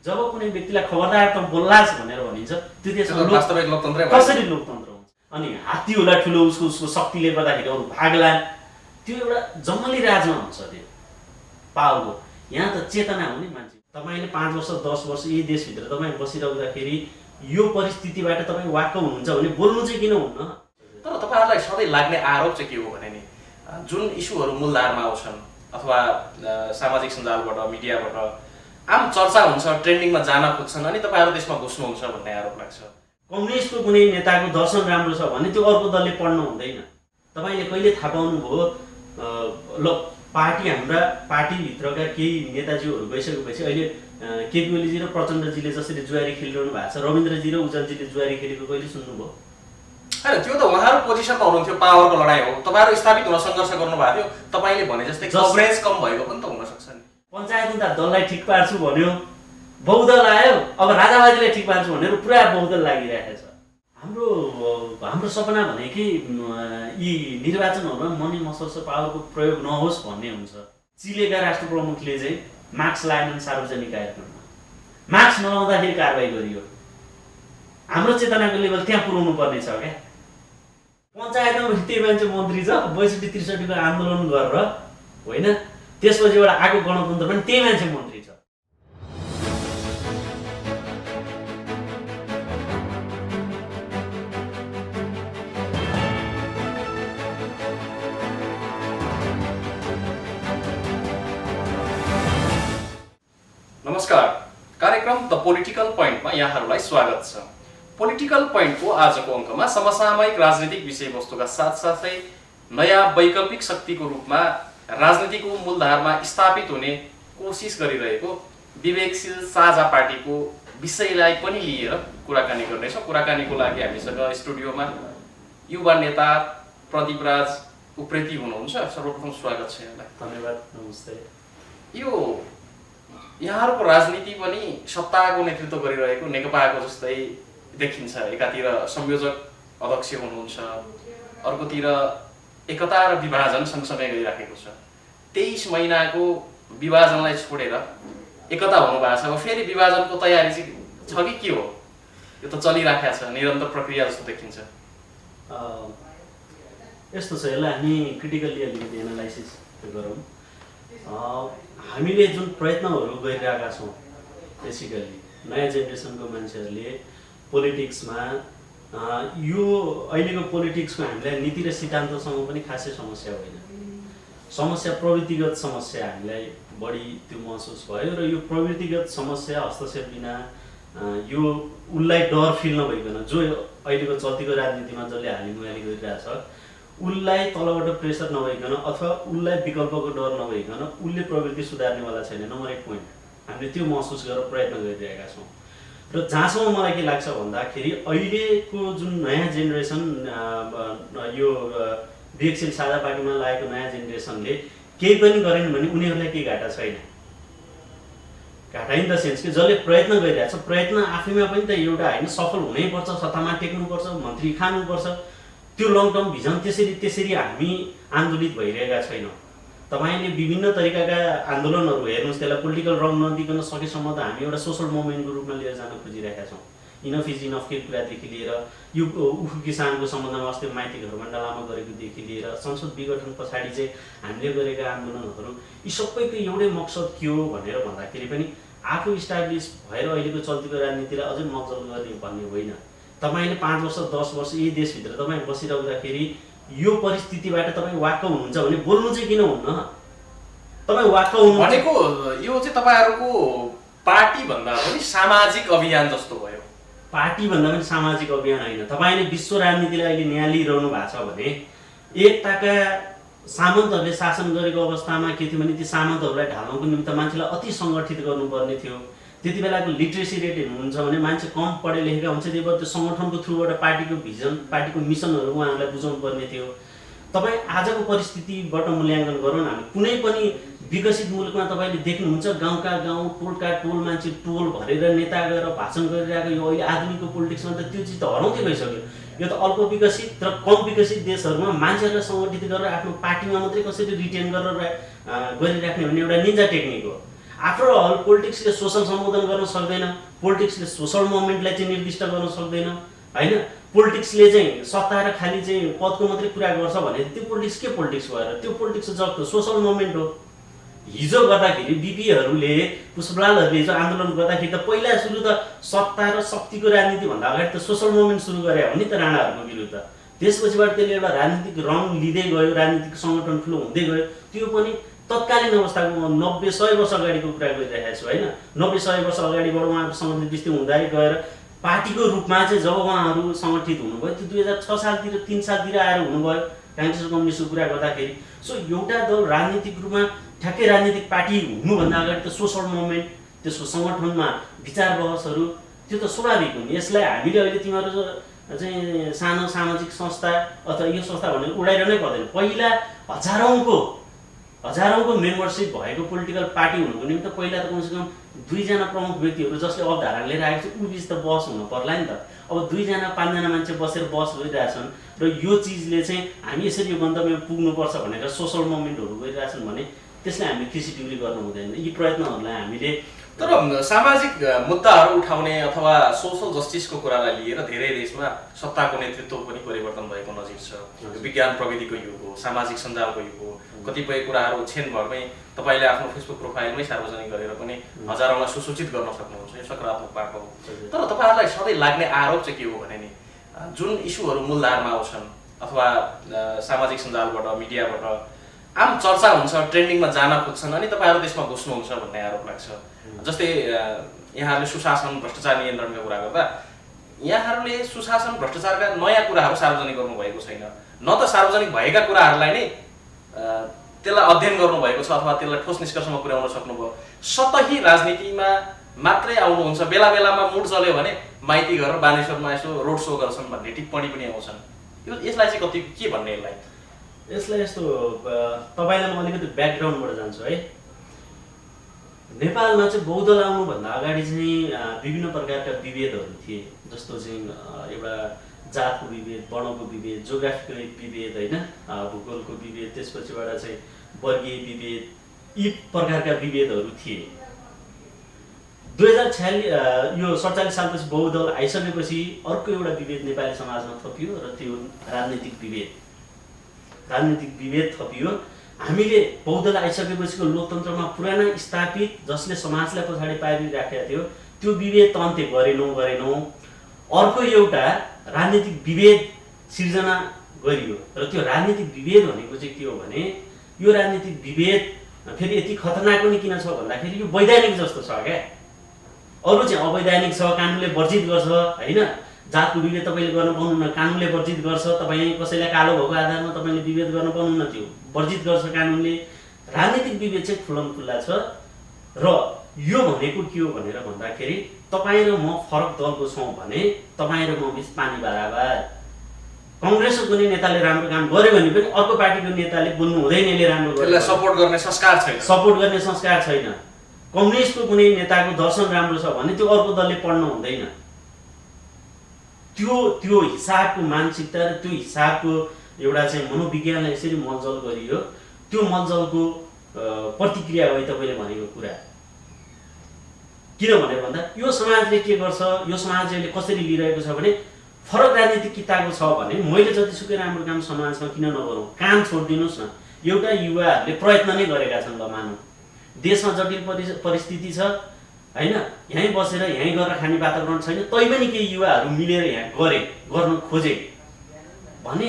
जब कुनै व्यक्तिलाई खबरदार त बोल्लास् भनेर भनिन्छ त्यो देशमा वास्तविक लोकतन्त्रै कसरी लोकतन्त्र हुन्छ? अनि हात्ती होला ठुलो उसको शक्तिले गर्दाखेरि अरू भाग्लान्, त्यो एउटा जङ्गली राजमा हुन्छ त्यो पावरको। यहाँ त चेतना हो नि मान्छे। तपाईँले 5 वर्ष 10 वर्ष यही देशभित्र तपाईँ बसिरहँदाखेरि यो परिस्थितिबाट तपाईँ वाक्क हुनुहुन्छ भने बोल्नु चाहिँ किन हुन्न? तर तपाईँहरूलाई सधैँ लाग्ने आरोप चाहिँ के हो भने नि, जुन इस्युहरू मूलधारमा आउँछन् अथवा सामाजिक सञ्जालबाट मिडियाबाट आम चर्चा हुन्छ, ट्रेन्डिङमा जान खोज्छन्, अनि तपाईँहरू त्यसमा घुस्नुहुन्छ भन्ने आरोप लाग्छ। कम्युनिस्टको कुनै नेताको दर्शन राम्रो छ भने त्यो अर्को दलले पढ्न हुँदैन। तपाईँले कहिले थाहा पाउनुभयो ल हाम्रा पार्टीभित्रका केही नेताजीहरू गइसकेपछि अहिले केपी ओलीजी र प्रचण्डजीले जसरी जुवारी खेलिरहनु भएको छ, रविन्द्रजी र उज्जवलजीले जुवारी खेलेको कहिले सुन्नुभयो? होइन, त्यो त उहाँहरू पोजिसनमा हुनुहुन्थ्यो, पावरको लडाइँ हो, तपाईँहरू स्थापित हुन सङ्घर्ष गर्नुभएको थियो। तपाईँले भने जस्तै कभरेज कम भएको पनि त हुनसक्छ नि। पञ्चायतमा त दललाई ठिक पार्छु भन्यो, बहुदल आयो, अब राजावादीलाई ठिक पार्छु भनेर पुरा बहुदल लागिरहेको छ। हाम्रो सपना भनेकै यी निर्वाचनहरूमा मनी मसल्स पावरको प्रयोग नहोस् भन्ने हुन्छ। चिलेका राष्ट्र प्रमुखले चाहिँ मार्क्स लाएनन् सार्वजनिक कार्यक्रममा, मार्क्स नलाउँदाखेरि कारवाही गरियो। हाम्रो चेतनाको लेभल त्यहाँ पुर्याउनु पर्ने छ क्या। पञ्चायतमा त्यही मान्छे मन्त्री छ, 62-63 को आन्दोलन गरेर होइन, त्यसपछिबाट आएको गणतन्त्र पनि त्यही मान्छे मन्त्री छ। नमस्कार, कार्यक्रम द पोलिटिकल पोइन्टमा यहाँहरूलाई स्वागत छ। पोलिटिकल पोइन्टको आजको अङ्कमा समसामयिक राजनीतिक विषयवस्तुका साथसाथै नयाँ वैकल्पिक शक्तिको रूपमा राजनीतिको मूलधारमा स्थापित हुने कोसिस गरिरहेको विवेकशील साझा पार्टीको विषयलाई पनि लिएर कुराकानी गर्नेछौँ। कुराकानीको लागि हामीसँग स्टुडियोमा युवा नेता प्रदीप राज उप्रेती हुनुहुन्छ। सर्वप्रथम स्वागत छ यहाँलाई। धन्यवाद, नमस्ते। यो यहाँहरूको राजनीति पनि सत्ताको नेतृत्व गरिरहेको नेकपाको जस्तै देखिन्छ। एकातिर संयोजक अध्यक्ष हुनुहुन्छ, अर्कोतिर एकता र विभाजन सँगसँगै गइराखेको छ। 23 महिनाको विभाजनलाई छोडेर एकता हुनुभएको छ। अब फेरि विभाजनको तयारी चाहिँ छ कि के हो? यो त चलिराखेको छ, निरन्तर प्रक्रिया जस्तो देखिन्छ। यस्तो छ, यसलाई हामी क्रिटिकल्ली अलिकति एनालाइसिस गरौँ। हामीले जुन प्रयत्नहरू गरिरहेका छौँ, बेसिकल्ली नयाँ जेनेरेसनको मान्छेहरूले पोलिटिक्समा यो अहिलेको पोलिटिक्सको हामीलाई नीति र सिद्धान्तसँग पनि खासै समस्या होइन। समस्या प्रवृत्तिगत समस्या हामीलाई बढी त्यो महसुस भयो र यो प्रवृत्तिगत समस्या हस्तक्षेप बिना यो उसलाई डर फिल नभइकन, जो अहिलेको चल्तीको राजनीतिमा जसले हालिमुहाली गरिरहेछ उसलाई तलबाट प्रेसर नभइकन अथवा उसलाई विकल्पको डर नभइकन उसले प्रवृत्ति सुधार्नेवाला छैन। नम्बर 1 पोइन्ट हामीले त्यो महसुस गरेर प्रयत्न गरिरहेका छौँ। र जहाँसम्म मलाई के लाग्छ भन्दाखेरि अहिलेको जुन नयाँ जेनेरेसन, यो विवेकशील साझा पार्टीमा लागेको नयाँ जेनेरेसनले केही पनि गरेन भने उनीहरूलाई केही घाटा छैन। घाटा इन द सेन्स कि जसले प्रयत्न गरिरहेछ, प्रयत्न आफैमा पनि त एउटा होइन, सफल हुनैपर्छ, सत्तामा टेक्नुपर्छ, मन्त्री खानुपर्छ। त्यो लङ टर्म भिजन त्यसरी हामी आन्दोलित भइरहेका छैनौँ। तपाईँले विभिन्न तरिकाका आन्दोलनहरू हेर्नुहोस्, त्यसलाई पोलिटिकल रङ नदिकन सकेसम्म त हामी एउटा सोसल मुभमेन्टको रूपमा लिएर जान खोजिरहेका छौँ। इनफ इज इनफको कुरादेखि लिएर यो उखु किसानको सम्बन्धमा अस्ति माइती घरबन्डा लामा गरेकोदेखि लिएर संसद विघटन पछाडि चाहिँ हामीले गरेका आन्दोलनहरू, यी सबैको एउटै मकसद के हो भनेर भन्दाखेरि पनि आफू इस्टाब्लिस भएर अहिलेको चल्तीको राजनीतिलाई अझै मजल गर्ने भन्ने होइन। तपाईँले 5 वर्ष 10 वर्ष यही देशभित्र तपाईँ बसिरहँदाखेरि यो परिस्थितिबाट तपाईँ वाक्क हुनुहुन्छ भने बोल्नु चाहिँ किन हुन्न? तपाईँ वाक्क हुनु भनेको यो चाहिँ तपाईँहरूको पार्टी भन्दा पनि सामाजिक अभियान जस्तो भयो। पार्टी भन्दा पनि सामाजिक अभियान होइन। तपाईँले विश्व राजनीतिलाई अहिले न्यालिरहनु भएको छ भने एकताका सामन्तहरूले शासन गरेको अवस्थामा के थियो भने ती सामन्तहरूलाई ढाल्नको निमित्त मान्छेलाई अति सङ्गठित गर्नुपर्ने थियो। त्यति बेलाको लिट्रेसी रेट हेर्नुहुन्छ भने मान्छे कम पढे लेखेका हुन्छ, त्यही भएर त्यो सङ्गठनको थ्रुबाट पार्टीको भिजन, पार्टीको मिसनहरू उहाँहरूलाई बुझाउनु पर्ने थियो। तपाईँ आजको परिस्थितिबाट मूल्याङ्कन गरौँ न। हामी कुनै पनि विकसित मुलुकमा तपाईँले देख्नुहुन्छ गाउँका गाउँ, टोलका टोल मान्छे टोल भरेर नेता गएर भाषण गरिरहेको यो अहिले आधुनिकको पोलिटिक्समा त त्यो चिज त हराउँदै गइसक्यो। यो त अल्प विकसित र कम विकसित देशहरूमा मान्छेहरूलाई सङ्गठित गरेर आफ्नो पार्टीमा मात्रै कसरी रिटेन गरेर गरिराख्ने भन्ने एउटा निन्जा टेक्निक हो। आफ्टर अल पोलिटिक्सले सोसल सम्बोधन गर्न सक्दैन, पोलिटिक्सले सोसल मोमेन्टलाई चाहिँ निर्दिष्ट गर्न सक्दैन होइन। पोलिटिक्सले चाहिँ सत्ता र खालि चाहिँ पदको मात्रै कुरा गर्छ भने त्यो पोलिटिक्स के पोलिटिक्स भएर, त्यो पोलिटिक्स जब सोसल मोमेन्ट हो। हिजो गर्दाखेरि बिपीहरूले पुष्पलालहरूले जो आन्दोलन गर्दाखेरि त पहिला सुरु त सत्ता र शक्तिको राजनीति भन्दा अगाडि त सोसल मोमेन्ट सुरु गरे हो नि त राणाहरूको विरुद्ध। त्यसपछिबाट त्यसले एउटा राजनीतिक रङ लिँदै गयो, राजनीतिक सङ्गठन ठुलो हुँदै गयो। त्यो पनि तत्कालीन अवस्थाको 90-100 वर्ष अगाडिको कुरा गरिरहेको छु होइन। 90-100 वर्ष अगाडिबाट उहाँहरू सङ्गठित विस्तृत हुँदै गएर पार्टीको रूपमा चाहिँ जब उहाँहरू सङ्गठित हुनुभयो त्यो 2006 सालतिर 3 सालतिर आएर हुनुभयो काङ्ग्रेस र कम्युनिस्टको कुरा गर्दाखेरि। सो एउटा दल राजनीतिक रूपमा ठ्याक्कै राजनीतिक पार्टी हुनुभन्दा अगाडि त सोसल मुभमेन्ट, त्यसको सङ्गठनमा विचार बहसहरू त्यो त स्वाभाविक हो नि। यसलाई हामीले अहिले तिमीहरू चाहिँ सानो सामाजिक संस्था अथवा यो संस्था भनेर उडाइरहनै पर्दैन। पहिला हजारौँको मेम्बरसिप भएको पोलिटिकल पार्टी हुनुको निम्ति पहिला त कमसेकम 2 जना प्रमुख व्यक्तिहरू जसले अवधारणा लिएर आएको छ ऊ बिच त बस हुनु पर्ला नि त। अब 2 जना 5 जना मान्छे बसेर बस गरिरहेछन् र यो चिजले चाहिँ हामी यसरी यो गन्तव्यमा पुग्नुपर्छ भनेर सोसल मुभमेन्टहरू गरिरहेछन् भने त्यसलाई हामीले कृषिट्युरी गर्नु हुँदैन। यी प्रयत्नहरूलाई हामीले तर सामाजिक मुद्दाहरू उठाउने अथवा सोसल जस्टिसको कुरालाई लिएर धेरै देशमा सत्ताको नेतृत्व पनि परिवर्तन भएको नजिर छ। विज्ञान प्रविधिको युग हो, सामाजिक सञ्जालको युग हो। कतिपय कुराहरू क्षणभरमै तपाईँले आफ्नो फेसबुक प्रोफाइलमै सार्वजनिक गरेर पनि हजारौँलाई सुसूचित गर्न सक्नुहुन्छ। यो सकारात्मक बाटो हो। तर तपाईँहरूलाई सधैँ लाग्ने आरोप चाहिँ के हो भने नि जुन इस्युहरू मूलधारमा आउँछन् अथवा सामाजिक सञ्जालबाट मिडियाबाट आम चर्चा हुन्छ, ट्रेन्डिङमा जान खोज्छन् अनि तपाईँहरू त्यसमा घुस्नुहुन्छ भन्ने आरोप लाग्छ। जस्तै यहाँहरूले सुशासन भ्रष्टाचार नियन्त्रणको कुरा गर्दा यहाँहरूले सुशासन भ्रष्टाचारका नयाँ कुराहरू सार्वजनिक गर्नुभएको छैन, न त सार्वजनिक भएका कुराहरूलाई नै त्यसलाई अध्ययन गर्नुभएको छ अथवा त्यसलाई ठोस निष्कर्षमा पुर्याउन सक्नुभयो। सतही राजनीतिमा मात्रै आउनुहुन्छ, बेला बेलामा मुड चल्यो भने माइती घर बानेश्वरमा यसो रोड सो गर्छन् भन्ने टिप्पणी पनि आउँछन्। यसलाई चाहिँ कति के भन्ने यसलाई यस्तो तपाईँलाई म अलिकति ब्याकग्राउन्डबाट जान्छु है। नेपालमा चाहिँ बौद्ध आउनुभन्दा अगाडि चाहिँ विभिन्न प्रकारका विभेदहरू थिए। जस्तो चाहिँ एउटा जातको विभेद, वर्णको विभेद, जोग्राफिकल विभेद होइन, भूगोलको विभेद, त्यसपछिबाट चाहिँ वर्गीय विभेद, यी प्रकारका विभेदहरू थिए। 2046 यो 47 सालपछि बौद्ध आइसकेपछि अर्को एउटा विभेद नेपाली समाजमा थपियो र त्यो राजनीतिक विभेद थपियो। हामीले बौद्धलाई आइसकेपछिको लोकतन्त्रमा पुराना स्थापित जसले समाजलाई पछाडि पारिराखेका थियो त्यो विभेद त अन्त्य गरेनौँ। अर्को एउटा राजनीतिक विभेद सिर्जना गरियो र त्यो राजनीतिक विभेद भनेको चाहिँ के हो भने यो राजनीतिक विभेद फेरि यति खतरनाक पनि किन छ भन्दाखेरि यो वैधानिक जस्तो छ क्या। अरू चाहिँ अवैधानिक छ, कानुनले वर्जित गर्छ होइन। जातको विभेद तपाईँले गर्न पाउनुहुन्न, कानुनले वर्जित गर्छ। तपाईँ कसैलाई कालो भएको आधारमा तपाईँले विभेद गर्न पाउनुहुन्न, त्यो वर्जित गर्छ कानुनले। राजनीतिक विभेद चाहिँ खुल्ला छ र यो भनेको के हो भनेर भन्दाखेरि तपाईँ र म फरक दलको छौँ भने तपाईँ र म बिच पानी बराबर। कङ्ग्रेसको कुनै नेताले राम्रो काम गर्यो भने पनि अर्को पार्टीको नेताले बोल्नु हुँदैन यसले राम्रो गर्यो, सपोर्ट गर्ने संस्कार छैन। कम्युनिस्टको कुनै नेताको दर्शन राम्रो छ भने त्यो अर्को दलले पढ्न हुँदैन। त्यो हिसाबको मानसिकता र त्यो हिसाबको एउटा चाहिँ मनोविज्ञानलाई यसरी मलजल गरियो। त्यो मलजलको प्रतिक्रिया हो तपाईँले भनेको कुरा। किन भनेर भन्दा यो समाजले के गर्छ, यो समाजले कसरी लिइरहेको छ भने फरक राजनीतिक किताबको छ भने मैले जतिसुकै राम्रो काम समाजमा किन नगरौँ, काम छोडिदिनुहोस् न। एउटा युवाहरूले प्रयत्न नै गरेका छन्। ल मानौँ देशमा जटिल परिस्थिति छ होइन, यहीँ बसेर यहीँ गरेर खाने वातावरण छैन, तैपनि केही युवाहरू मिलेर यहाँ गर्न खोजे भने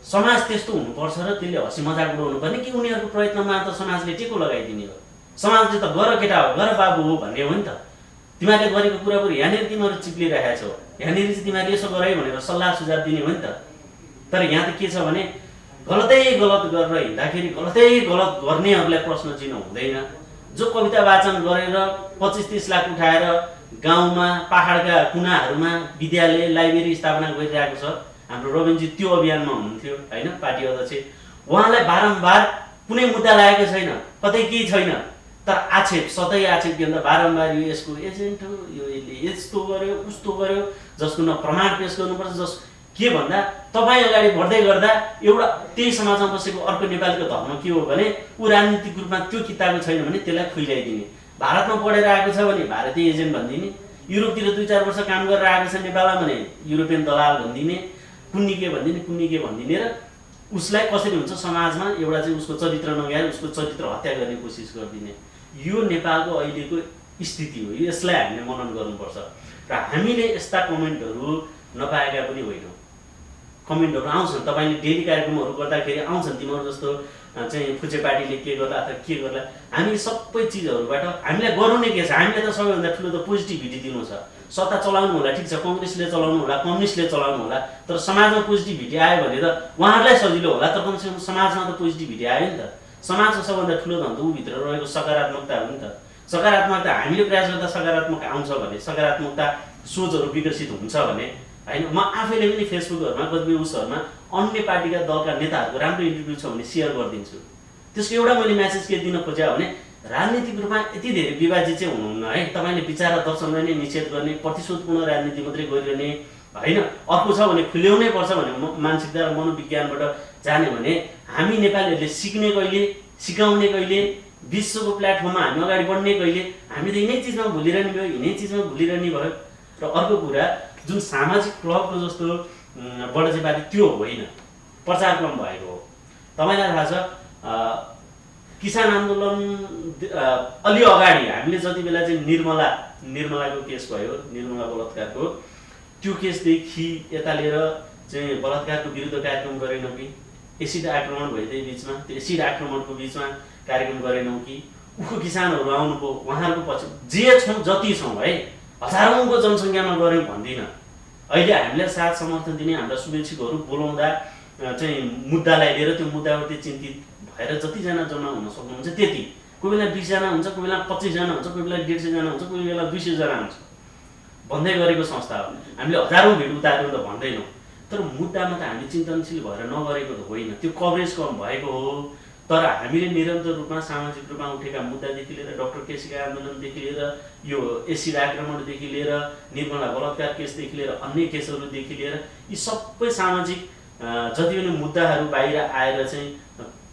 समाज त्यस्तो हुनुपर्छ र त्यसले हँसी मजाक उडाउनु पर्ने कि उनीहरूको प्रयत्नमा त समाजले टेको लगाइदिने हो। समाजले त गर केटा हो, गर बाबु हो भन्ने हो नि त। तिमीहरूले गरेको कुरा बरु यहाँनिर तिमीहरू चिप्लिरहेका छौ, यहाँनिर चाहिँ तिमीहरूले यसो गर है भनेर सल्लाह सुझाव दिने हो नि त। तर यहाँ त के छ भने गलत गरेर हिँड्दाखेरि गलत गर्नेहरूलाई प्रश्न चिन्ह हुँदैन। जो कविता वाचन गरेर 25-30 लाख उठाएर गाउँमा पहाडका कुनाहरूमा विद्यालय लाइब्रेरी स्थापना गरिरहेको छ हाम्रो रविनजी, त्यो अभियानमा हुनुहुन्थ्यो होइन, पार्टी अध्यक्ष। उहाँलाई बारम्बार कुनै मुद्दा लागेको छैन, कतै केही छैन, तर आक्षेप सधैँ आक्षेप के भन्दा बारम्बार यो यसको एजेन्ट हो, यो यसले यस्तो गर्यो उस्तो गर्यो, जसको न प्रमाण पेश गर्नुपर्छ। जस के भन्दा तपाईँ अगाडि बढ्दै गर्दा एउटा त्यही समाजमा बसेको अर्को नेपालीको धर्म के हो भने ऊ राजनीतिक रूपमा त्यो किताबको छैन भने त्यसलाई खुइलाइदिने। भारतमा पढेर आएको छ भने भारतीय एजेन्ट भनिदिने, युरोपतिर 2-4 वर्ष काम गरेर आएको छ नेपालमा भने युरोपियन दलाल भनिदिने, कुन्नी के भनिदिने र उसलाई कसरी हुन्छ समाजमा एउटा चाहिँ उसको चरित्र नगाएर उसको चरित्र हत्या गर्ने कोसिस गरिदिने। यो नेपालको अहिलेको स्थिति हो। यसलाई हामीले मनन गर्नुपर्छ र हामीले यस्ता कमेन्टहरू नपाएका पनि होइनौँ। कमेन्टहरू आउँछन्, तपाईँले डेली कार्यक्रमहरू गर्दाखेरि आउँछन् तिमीहरू जस्तो चाहिँ फुचे पार्टीले के गर्ला अथवा के गर्ला। हामी सबै चिजहरूबाट हामीलाई गर्नु नै के छ, हामीले त सबैभन्दा ठुलो त पोजिटिभिटी दिनु छ। सत्ता चलाउनु होला, ठिक छ, कङ्ग्रेसले चलाउनु होला, कम्युनिस्टले चलाउनु होला, तर समाजमा पोजिटिभिटी आयो भने त उहाँहरूलाई सजिलो होला। तर कमसेकम समाजमा त पोजिटिभिटी आयो नि त। समाजको सबभन्दा ठुलो धन त ऊभित्र रहेको सकारात्मकता हो नि त। सकारात्मकता हामीले प्रयास गर्दा सकारात्मक आउँछ भने, सकारात्मकता सोचहरू विकसित हुन्छ भने होइन। म आफैले पनि फेसबुकहरूमा कतिपय उसहरूमा अन्य पार्टीका दलका नेताहरूको राम्रो इन्टरभ्यू छ भने सेयर गरिदिन्छु। त्यसको एउटा मैले म्यासेज के दिन खोजेँ भने राजनीतिक रूपमा यति धेरै विभाजित चाहिँ हुनुहुन्न है। तपाईँले विचार र दर्शनलाई नै निषेध गर्ने, प्रतिशोधपूर्ण राजनीति मात्रै गरिरहने होइन। अर्को छ भने खुल्याउनै पर्छ भने मानसिकता र मनोविज्ञानबाट जाने भने हामी नेपालीहरूले सिक्ने कहिले, सिकाउने कहिले, विश्वको प्लेटफर्ममा हामी अगाडि बढ्ने कहिले? हामी त यिनै चिजमा भुलिरहने भयो, यिनै चिजमा भुलिरहने भयो। र अर्को कुरा जुन सामाजिक क्लबको जस्तो बढाइबारी त्यो होइन, प्रचार क्रम भएको हो। तपाईँलाई थाहा छ किसान आन्दोलन अलि अगाडि हामीले जति बेला चाहिँ निर्मलाको केस भयो, निर्मला बलात्कारको, त्यो केसदेखि यता लिएर चाहिँ बलात्कारको विरुद्ध कार्यक्रम गरेनौँ कि? एसिड आक्रमण भयो त्यही बिचमा, त्यो एसिड आक्रमणको बिचमा कार्यक्रम गरेनौँ कि? उखु किसानहरू आउनुभयो, उहाँहरूको पछि जे छौँ जति छौँ है, हजारौँको जनसङ्ख्यामा गऱ्यौँ भन्दिनँ। अहिले हामीलाई साथ समर्थन दिने हाम्रा शुभेच्छुकहरू बोलाउँदा चाहिँ मुद्दालाई लिएर त्यो मुद्दाप्रति चिन्तित भएर जतिजना जम्मा हुन सक्नुहुन्छ त्यति। कोही बेला 20 जना हुन्छ, कोही बेला 25 जना हुन्छ, कोही बेला 150 जना हुन्छ, कोही बेला 200 जना हुन्छ भन्दै गरेको संस्था हो। हामीले हजारौँ भिड उतार्यौँ त भन्दैनौँ, तर मुद्दामा त हामी चिन्तनशील भएर नगरेको त होइन, त्यो कभरेज कम भएको हो। तर हामीले निरन्तर रूपमा सामाजिक रूपमा उठेका मुद्दादेखि लिएर डाक्टर केसीका आन्दोलनदेखि लिएर यो एसिड आक्रमणदेखि लिएर निर्मला बलात्कार केसदेखि लिएर अन्य केसहरूदेखि लिएर यी सबै सामाजिक जति पनि मुद्दाहरू बाहिर आएर चाहिँ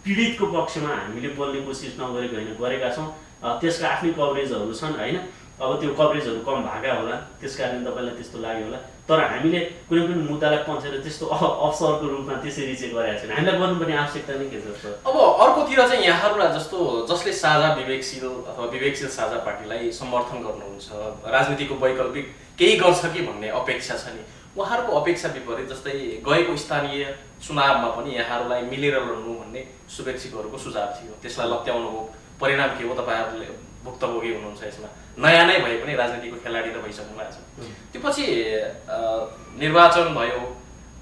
पीडितको पक्षमा हामीले बोल्ने कोसिस नगरेको होइन, गरेका छौँ। त्यसका आफ्नै कभरेजहरू छन् होइन। अब त्यो कभरेजहरू कम भएका होला, त्यस कारण तपाईँलाई त्यस्तो लाग्यो होला। तर हामीले कुनै पनि मुद्दालाई पन्छेर त्यस्तो अवसरको रूपमा त्यसरी चाहिँ गरेका छैन। हामीलाई गर्नुपर्ने आवश्यकता नै के छ? अब अर्कोतिर चाहिँ यहाँहरूलाई जस्तो जसले साझा विवेकशील अथवा विवेकशील साझा पार्टीलाई समर्थन गर्नुहुन्छ, राजनीतिको वैकल्पिक केही गर्छ कि भन्ने अपेक्षा छ नि, उहाँहरूको अपेक्षा विपरीत जस्तै गएको स्थानीय चुनावमा पनि यहाँहरूलाई मिलेर लड्नु भन्ने शुभेच्छुकहरूको सुझाव थियो। त्यसलाई लत्याउनु हो, परिणाम के हो? तपाईँहरूले भुक्तभोगी हुनुहुन्छ यसमा। नयाँ नै भए पनि राजनीतिको खेलाडी त भइसक्नु भएको छ। त्यो पछि निर्वाचन भयो,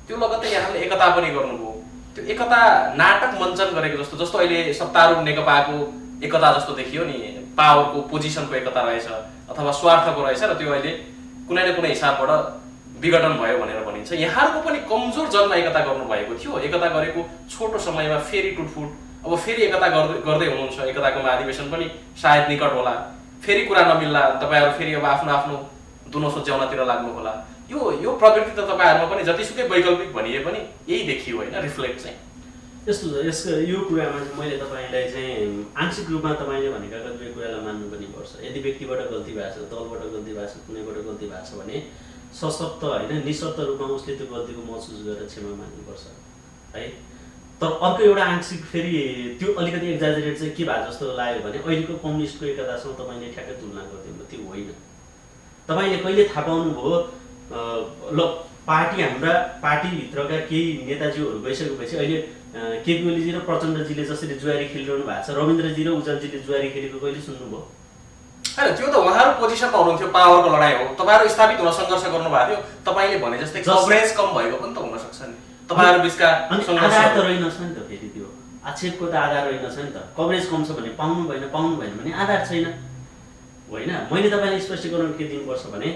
त्यो लगत्तै यहाँले एकता पनि गर्नुभयो। त्यो एकता नाटक मञ्चन गरेको जस्तो, जस्तो अहिले सत्तारूढ नेकपाको एकता जस्तो देखियो नि, पावरको पोजिसनको एकता रहेछ अथवा स्वार्थको रहेछ र त्यो अहिले कुनै न कुनै हिसाबबाट विघटन भयो भनेर भनिन्छ। यहाँहरूको पनि कमजोर जनमा एकता गर्नुभएको थियो। एकता गरेको छोटो समयमा फेरि टुटफुट, अब फेरि एकता गर्दै हुनुहुन्छ। एकताको महाधिवेशन पनि सायद निकट होला, फेरि कुरा नमिल्ला, तपाईँहरू फेरि अब आफ्नो आफ्नो दुनो सोच्याउनतिर लाग्नु होला। यो प्रवृत्ति त तपाईँहरूमा पनि जतिसुकै वैकल्पिक भनिए पनि यही देखियो होइन, रिफ्लेक्ट चाहिँ यस्तो छ। यसको यो कुरामा चाहिँ मैले तपाईँलाई चाहिँ आंशिक रूपमा तपाईँले भनेका कतिपय कुरालाई मान्नु पनि पर्छ। यदि व्यक्तिबाट गल्ती भएको छ, दलबाट गल्ती भएको छ, कुनैबाट गल्ती भएको छ भने सशक्त होइन, निशर्त रूपमा उसले त्यो गल्तीको महसुस गरेर क्षमा माग्नुपर्छ है। तर अर्को एउटा आंशिक फेरि त्यो अलिकति एक्जाजरेट चाहिँ के भए जस्तो लाग्यो भने अहिलेको कम्युनिस्टको एकतासँग तपाईँले ठ्याक्कै तुलना गरिदिनु, त्यो होइन। तपाईँले कहिले थाहा पाउनुभयो ल पार्टी हाम्रा पार्टीभित्रका केही नेताजीहरू गइसकेपछि अहिले केपी ओलीजी र प्रचण्डजीले जसरी जुवारी खेलिरहनु भएको छ, रविन्द्रजी र उज्जवलजीले जुवारी खेलेको कहिले सुन्नुभयो? होइन, त्यो त उहाँहरू पोजिसनमा हुनुहुन्थ्यो, पावरको लडाइँ हो, तपाईँहरू स्थापित हुन सङ्घर्ष गर्नुभएको थियो। तपाईँले भने जस्तै कभरेज कम भएको पनि त हुनसक्छ नि तपाईँहरू बिचका। आधार त रहेनछ नि त, फेरि त्यो आक्षेपको त आधार रहेनछ नि त। कभरेज कम छ भने पाउनु भएन भने आधार छैन होइन। मैले तपाईँलाई स्पष्टीकरण के दिनुपर्छ भने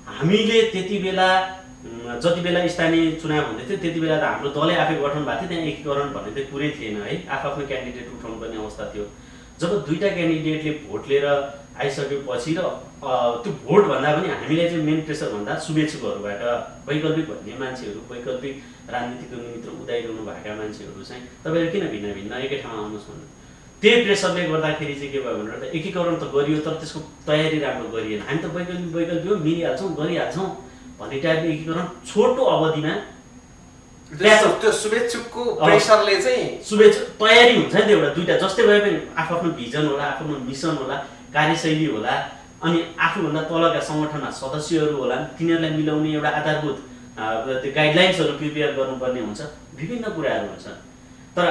हामीले त्यति बेला जति बेला स्थानीय चुनाव हुँदै थियो त्यति बेला त हाम्रो दलै आफै गठन भएको थियो, त्यहाँ एकीकरण भन्ने चाहिँ कुरै थिएन है। आफ्नो क्यान्डिडेट उठाउनु पर्ने अवस्था थियो। जब दुईटा क्यान्डिडेटले भोट लिएर आइसकेपछि र त्यो भोट भन्दा पनि हामीलाई चाहिँ मेन प्रेसर भन्दा शुभेच्छुकहरूबाट वैकल्पिक भन्ने मान्छेहरू, वैकल्पिक राजनीतिको निमित्त उदाइरहनु भएका मान्छेहरू चाहिँ तपाईँहरू किन भिन्न भिन्न एकै ठाउँमा आउनुहोस् भन्नु, त्यही प्रेसरले गर्दाखेरि चाहिँ के भयो भनेर त एकीकरण त गरियो तर त्यसको तयारी राम्रो गरिएन। हामी त वैकल्पिक हो मिलिहाल्छौँ गरिहाल्छौँ भन्ने टाइपको एकीकरण छोटो अवधिमा त्यो शुभेच्छुकको प्रेसरले चाहिँ शुभेच्छा तयारी हुन्छ नि त एउटा दुईटा जस्तै भए पनि आफ्नो भिजन होला आफ्नो मिसन होला कार्यशैली होला अनि आफूभन्दा तलका सङ्गठनमा सदस्यहरू होला तिनीहरूलाई मिलाउने एउटा आधारभूत त्यो गाइडलाइन्सहरू प्रिपेयर गर्नुपर्ने हुन्छ विभिन्न कुराहरू हुन्छ। तर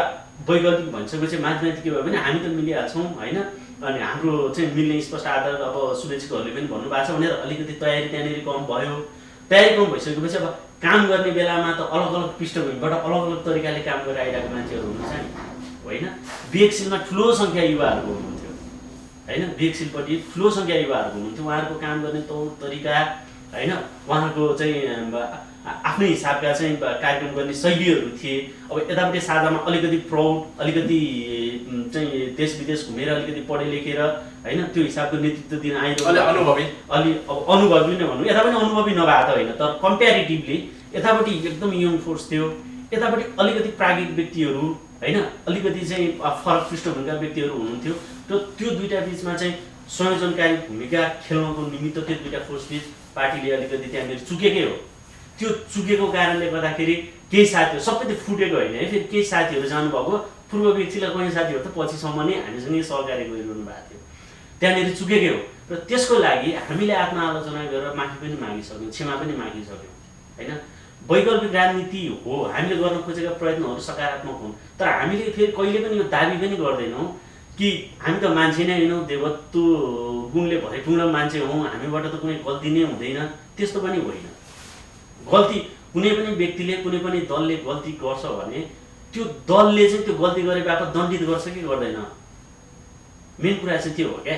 वैकल्पिक भनिसकेपछि माथि के भयो भने हामी त मिलिहाल्छौँ होइन अनि हाम्रो चाहिँ मिल्ने स्पष्ट आधार अब शुभेच्छुकहरूले पनि भन्नुभएको छ भनेर अलिकति तयारी त्यहाँनिर कम भयो। तयारी कम भइसकेपछि अब काम गर्ने बेलामा त अलग अलग पृष्ठभूमिबाट अलग अलग तरिकाले काम गरेर आइरहेको मान्छेहरू हुनुहुन्छ नि होइन। बिएक्सिलमा ठुलो सङ्ख्या युवाहरूको हुनुहुन्थ्यो होइन बिएक्सिलपट्टि ठुलो सङ्ख्या युवाहरूको हुनुहुन्थ्यो। उहाँहरूको काम गर्ने तौर तरिका होइन उहाँहरूको चाहिँ आफ्नै हिसाबका चाहिँ कार्यक्रम गर्ने शैलीहरू थिए। अब यतापट्टि साझामा अलिकति प्राउड अलिकति चाहिँ देश विदेश घुमेर अलिकति पढे लेखेर होइन त्यो हिसाबको नेतृत्व दिन आइरहेको अलि अब अनुभवी नै भनौँ। यता पनि अनुभवी नभएको त होइन तर कम्पेरिटिभली यतापट्टि एकदम यङ फोर्स थियो यतापट्टि अलिकति प्राज्ञिक व्यक्तिहरू होइन अलिकति चाहिँ फरक पृष्ठभूमिका व्यक्तिहरू हुनुहुन्थ्यो। त्यो दुईटा बिचमा चाहिँ संयोजनकारी भूमिका खेल्नको निमित्त त्यो दुईटा फोर्स बिच पार्टीले अलिकति त्यहाँनिर चुकेकै हो। त्यो चुकेको कारणले गर्दाखेरि केही साथीहरू सबै त्यो फुटेको होइन है फेरि केही साथीहरू जानुभएको पूर्व व्यक्तिलाई कुनै साथीहरू त पछिसम्म नै हामीसँगै सहकारी गरिरहनु भएको थियो त्यहाँनिर चुकेकै हो। र त्यसको लागि हामीले आत्मआलोचना गरेर माफी पनि मागिसक्यौँ क्षमा पनि मागिसक्यौँ होइन। वैकल्पिक राजनीति हो हामीले गर्न खोजेका प्रयत्नहरू सकारात्मक हुन् तर हामीले फेरि कहिले पनि यो दाबी पनि गर्दैनौँ कि हामी त मान्छे नै होइनौँ देवत्व गुणले भरिपूर्ण मान्छे हौँ हामीबाट त कुनै गल्ती नै हुँदैन त्यस्तो पनि होइन। गल्ती कुनै पनि व्यक्तिले कुनै पनि दलले गल्ती गर्छ भने त्यो दलले चाहिँ त्यो गल्ती गरे बापत दण्डित गर्छ कि गर्दैन मेन कुरा चाहिँ त्यो हो क्या।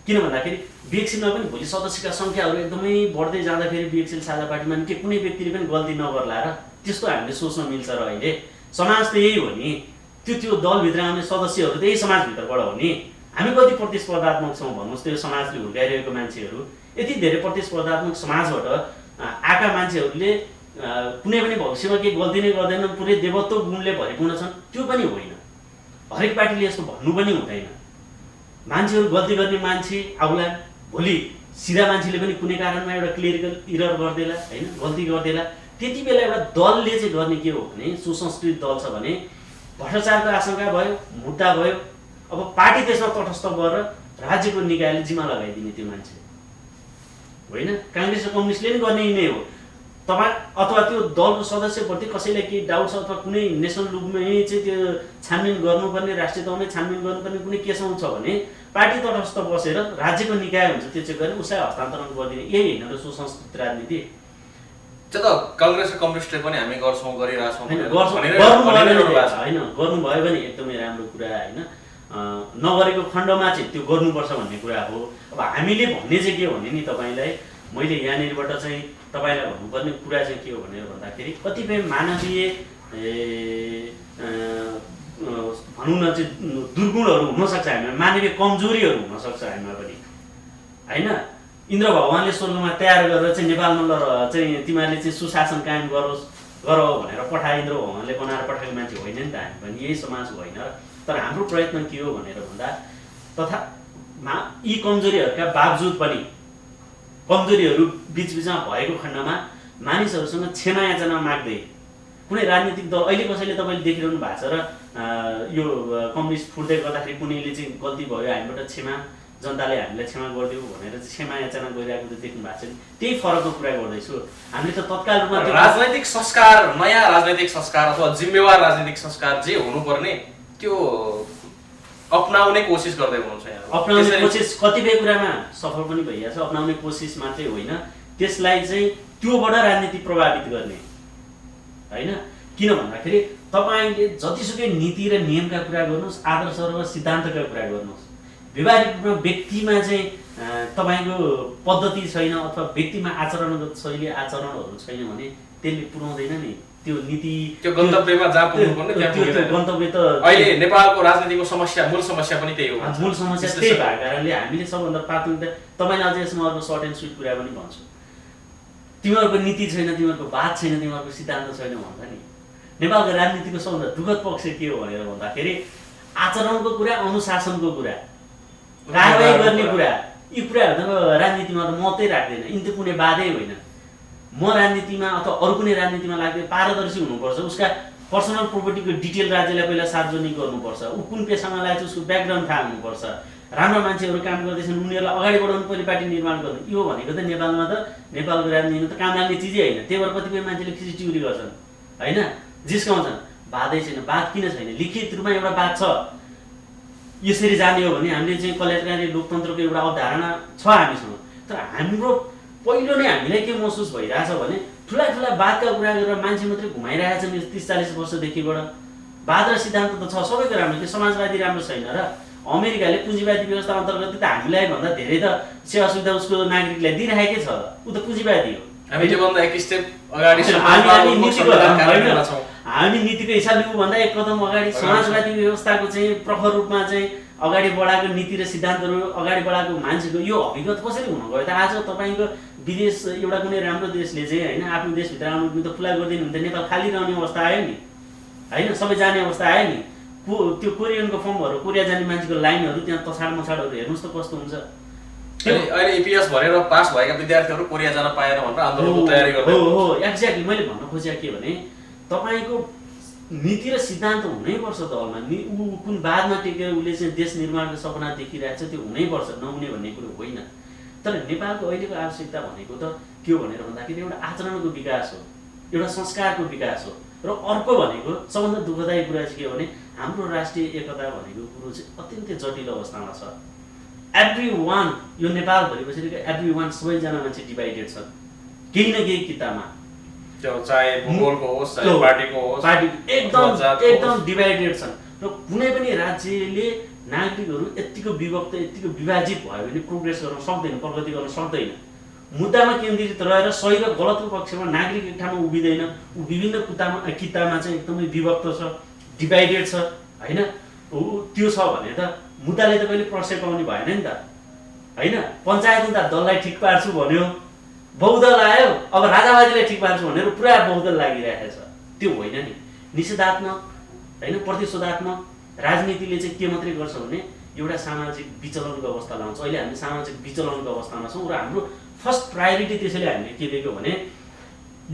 किन भन्दाखेरि बिएक्सिलमा पनि भोलि सदस्यका सङ्ख्याहरू एकदमै बढ्दै जाँदाखेरि बिएक्सिल साझा पार्टीमा के कुनै व्यक्तिले पनि गल्ती नगर्ला र त्यस्तो हामीले सोच्न मिल्छ र अहिले समाज त यही हो नि त्यो दलभित्र आउने सदस्यहरू त यही समाजभित्रबाट हो नि। हामी कति प्रतिस्पर्धात्मक छौँ भन्नुहोस् त्यो समाजले हुर्काइरहेको मान्छेहरू यति धेरै प्रतिस्पर्धात्मक समाजबाट आएका मान्छेहरूले कुनै पनि भविष्यमा केही गल्ती नै गर्दैनन् पुरै देवत्व गुणले भरिपूर्ण छन् त्यो पनि होइन। हरेक पार्टीले यस्तो भन्नु पनि हुँदैन। मान्छेहरू गल्ती गर्ने मान्छे आउला भोलि सिधा मान्छेले पनि कुनै कारणमा एउटा क्लियरिकल इरर गरिदेला होइन गल्ती गरिदेला त्यति बेला एउटा दलले चाहिँ गर्ने के हो भने सुसंस्कृत दल छ भने भ्रष्टाचारको आशंका भयो मुद्दा भयो अब पार्टी त्यसमा तटस्थ गरेर राज्यको निकायले जिम्मा लगाइदिने त्यो मान्छे होइन। काङ्ग्रेस र कम्युनिस्टले पनि गर्ने नै हो तपाईँ अथवा त्यो दलको सदस्यप्रति कसैलाई केही डाउट छ अथवा कुनै नेसनल लुपमै चाहिँ त्यो छानबिन गर्नुपर्ने राष्ट्रिय तहमै छानबिन गर्नुपर्ने कुनै केसमा छ भने पार्टी तटस्थ बसेर राज्यको निकाय हुन्छ त्यो चाहिँ गरेर उसलाई हस्तान्तरण गरिदिने यही होइन र सुसंस्कृत राजनीति। त्यो त काङ्ग्रेस र कम्युनिस्टले पनि हामी गर्छौँ गरिरहेछौँ होइन गर्नुभयो भने एकदमै राम्रो कुरा होइन। नगरेको खण्डमा चाहिँ त्यो गर्नुपर्छ भन्ने कुरा हो। अब हामीले भन्ने चाहिँ के हो भने नि तपाईँलाई मैले यहाँनिरबाट चाहिँ तपाईँलाई भन्नुपर्ने कुरा चाहिँ के हो भनेर भन्दाखेरि कतिपय मानवीय भनौँ न चाहिँ दुर्गुणहरू हुनसक्छ हामीमा मानवीय कमजोरीहरू हुनसक्छ हामीमा पनि होइन। इन्द्र भगवान्ले स्वर्गमा तयार गरेर चाहिँ नेपालमा चाहिँ तिमीहरूले चाहिँ सुशासन कायम गर भनेर पठाए इन्द्र भगवान्ले बनाएर पठाएको मान्छे होइन नि त हामी पनि यही समाज होइन। तर हाम्रो प्रयत्न के हो भनेर भन्दा तथा यी कमजोरीहरूका बावजुद पनि कमजोरीहरू बिचबिचमा भएको खण्डमा मानिसहरूसँग क्षमा याचना माग्दै कुनै राजनीतिक दल अहिले कसैले तपाईँले देखिरहनु भएको छ र यो कम्युनिस्ट फुट्दै गर्दाखेरि कुनैले चाहिँ गल्ती भयो हामीबाट क्षमा जनताले हामीलाई क्षमा गरिदियो भनेर चाहिँ क्षमा याचना गरिरहेको त देख्नु भएको छ नि त्यही फरकको कुरा गर्दैछु। हामीले त तत्काल रूपमा राजनैतिक संस्कार नयाँ राजनैतिक संस्कार अथवा जिम्मेवार राजनैतिक संस्कार जे हुनुपर्ने त्यो अपनाउने कोसिस गर्दै हुनुहुन्छ यहाँ। अपनाउने कोसिस कतिपय कुरामा सफल पनि भइरहेछ अपनाउने कोसिस मात्रै होइन त्यसलाई चाहिँ त्योबाट राजनीति प्रभावित गर्ने होइन। किन भन्दाखेरि तपाईँले जतिसुकै नीति र नियमका कुरा गर्नुहोस् आदर्श र सिद्धान्तका कुरा गर्नुहोस् व्यवहारिक रूपमा व्यक्तिमा चाहिँ तपाईँको पद्धति छैन अथवा व्यक्तिमा आचरणगत शैली आचरणहरू छैन भने त्यसले पुर्याउँदैन नि त्यो नीति त्यो गन्तव्यमा जहाँ पुग्नुपर्ने त्यहाँ पुग्दैन। गन्तव्य त अहिले नेपालको राजनीतिको समस्या मूल समस्या पनि त्यही हो। मूल समस्या त्यही भएको कारणले हामीले सबभन्दा प्राथमिकता तपाईँले अझै यसमा अर्को सर्ट एन्ड स्विट कुरा पनि भन्छु तिमीहरूको नीति छैन तिमीहरूको बात छैन तिमीहरूको सिद्धान्त छैन भन्छ नि। नेपालको राजनीतिको सबभन्दा दुःखद पक्ष के हो भनेर भन्दाखेरि आचरणको कुरा, अनुशासनको कुरा, कारबाही गर्ने कुरा, यी कुराहरू त राजनीतिमा त महत्त्वै राख्दैन। यिनी त कुनै बाधै होइन। म राजनीतिमा अथवा अरू कुनै राजनीतिमा लाग्दै पारदर्शी हुनुपर्छ। उसका पर्सनल प्रोपर्टीको डिटेल राज्यलाई पहिला सार्वजनिक गर्नुपर्छ। ऊ कुन पेसामा लागेको छ, उसको ब्याकग्राउन्ड थाहा हुनुपर्छ। राम्रो मान्छेहरू काम गर्दैछन्, उनीहरूलाई अगाडि बढाउनु पहिले पार्टी निर्माण गर्नु। यो भनेको त नेपालमा त नेपालको राजनीतिमा त काम लाग्ने चिजै होइन। त्यही भएर कतिपय मान्छेले खिचिटिउरी गर्छन् होइन, जिस्काउँछन्। बाधै छैन। बाध किन छैन? लिखित रूपमा एउटा बात छ। यसरी जाने हो भने हामीले चाहिँ कल्याणकारी लोकतन्त्रको एउटा अवधारणा छ हामीसँग। तर हाम्रो पहिलो नै हामीलाई के महसुस भइरहेछ भने ठुला ठुला बादका कुरा गरेर मान्छे मात्रै घुमाइरहेछन् यो 30-40 वर्षदेखिबाट। बाद र सिद्धान्त त छ सबैको राम्रो, त्यो समाजवादी राम्रो छैन र अमेरिकाले पुँजीवादी व्यवस्था अन्तर्गत त हामीलाई भन्दा धेरै त सेवा सुविधा उसको नागरिकलाई दिइरहेकै छ। ऊ त पुँजीवादी हो। हामी त्योभन्दा एक स्टेप अगाडि हामी नीतिको हिसाबले ऊभन्दा एक कदम अगाडि समाजवादी व्यवस्थाको चाहिँ प्रखर रूपमा चाहिँ अगाडि बढाएको नीति र सिद्धान्तहरू अगाडि बढाएको मान्छेको यो अभिगत कसरी हुन गयो त? आज तपाईँको विदेश एउटा कुनै राम्रो देशले चाहिँ होइन आफ्नो देशभित्र आउनु त खुला गरिदिनु भने त नेपाल खाली रहने अवस्था आयो नि होइन, सबै जाने अवस्था आयो नि। त्यो कोरियनको फर्महरू, कोरिया जाने मान्छेको लाइनहरू त्यहाँ तछाड मछाडहरू हेर्नुहोस् त कस्तो हुन्छ। अहिले एपीएस भरेर पास भएका विद्यार्थीहरू कोरिया जान पाएन भनेर आन्दोलनको तयारी गर्दै हो। एक्ज्याक्टली मैले भन्न खोजेको के भने तपाईँको नीति र सिद्धान्त हुनैपर्छ दलमा। ऊ कुन बादमा टेकेर उसले चाहिँ देश निर्माणको सपना देखिरहेको छ त्यो हुनैपर्छ, नहुने भन्ने कुरो होइन। तर नेपालको अहिलेको आवश्यकता भनेको त के हो भनेर भन्दाखेरि एउटा आचरणको विकास हो, एउटा संस्कारको विकास हो। र अर्को भनेको सबभन्दा दुःखदायी कुरा चाहिँ के हो भने हाम्रो राष्ट्रिय एकता भनेको कुरो चाहिँ अत्यन्तै जटिल अवस्थामा छ। एभ्री वान, यो नेपालभरि बसेको एभ्री वान सबैजना मान्छे डिभाइडेड छन् केही न केही कितामा। चाहे भूगोलको होस् चाहे पार्टीको होस्, पार्टी एकदम डिभाइडेड छन्। र कुनै पनि राज्यले नागरिकहरू यत्तिको विभक्त यत्तिको विभाजित भयो भने प्रोग्रेस गर्न सक्दैन, प्रगति गर्न सक्दैन। मुद्दामा केन्द्रित रहेर सही र गलतको पक्षमा नागरिक एक ठाउँमा उभिँदैन। ऊ विभिन्न कितामा चाहिँ एकदमै विभक्त छ, डिभाइडेड छ होइन। त्यो छ भने त मुद्दाले त कहिले प्रश्रय पाउने भएन नि त होइन। पञ्चायत दललाई ठिक पार्छु भन्यो, बहुदल आयो, अब राजावादीलाई ठिक पार्छु भनेर पुरा बहुदल लागिरहेको छ। त्यो होइन नि। निषेधात्मक होइन, प्रतिशोधात्मक राजनीतिले चाहिँ के मात्रै गर्छ भने एउटा सामाजिक विचलनको अवस्था ल्याउँछ। अहिले हामी सामाजिक विचलनको अवस्थामा छौँ र हाम्रो फर्स्ट प्रायोरिटी त्यसैले हामीले के दिएको भने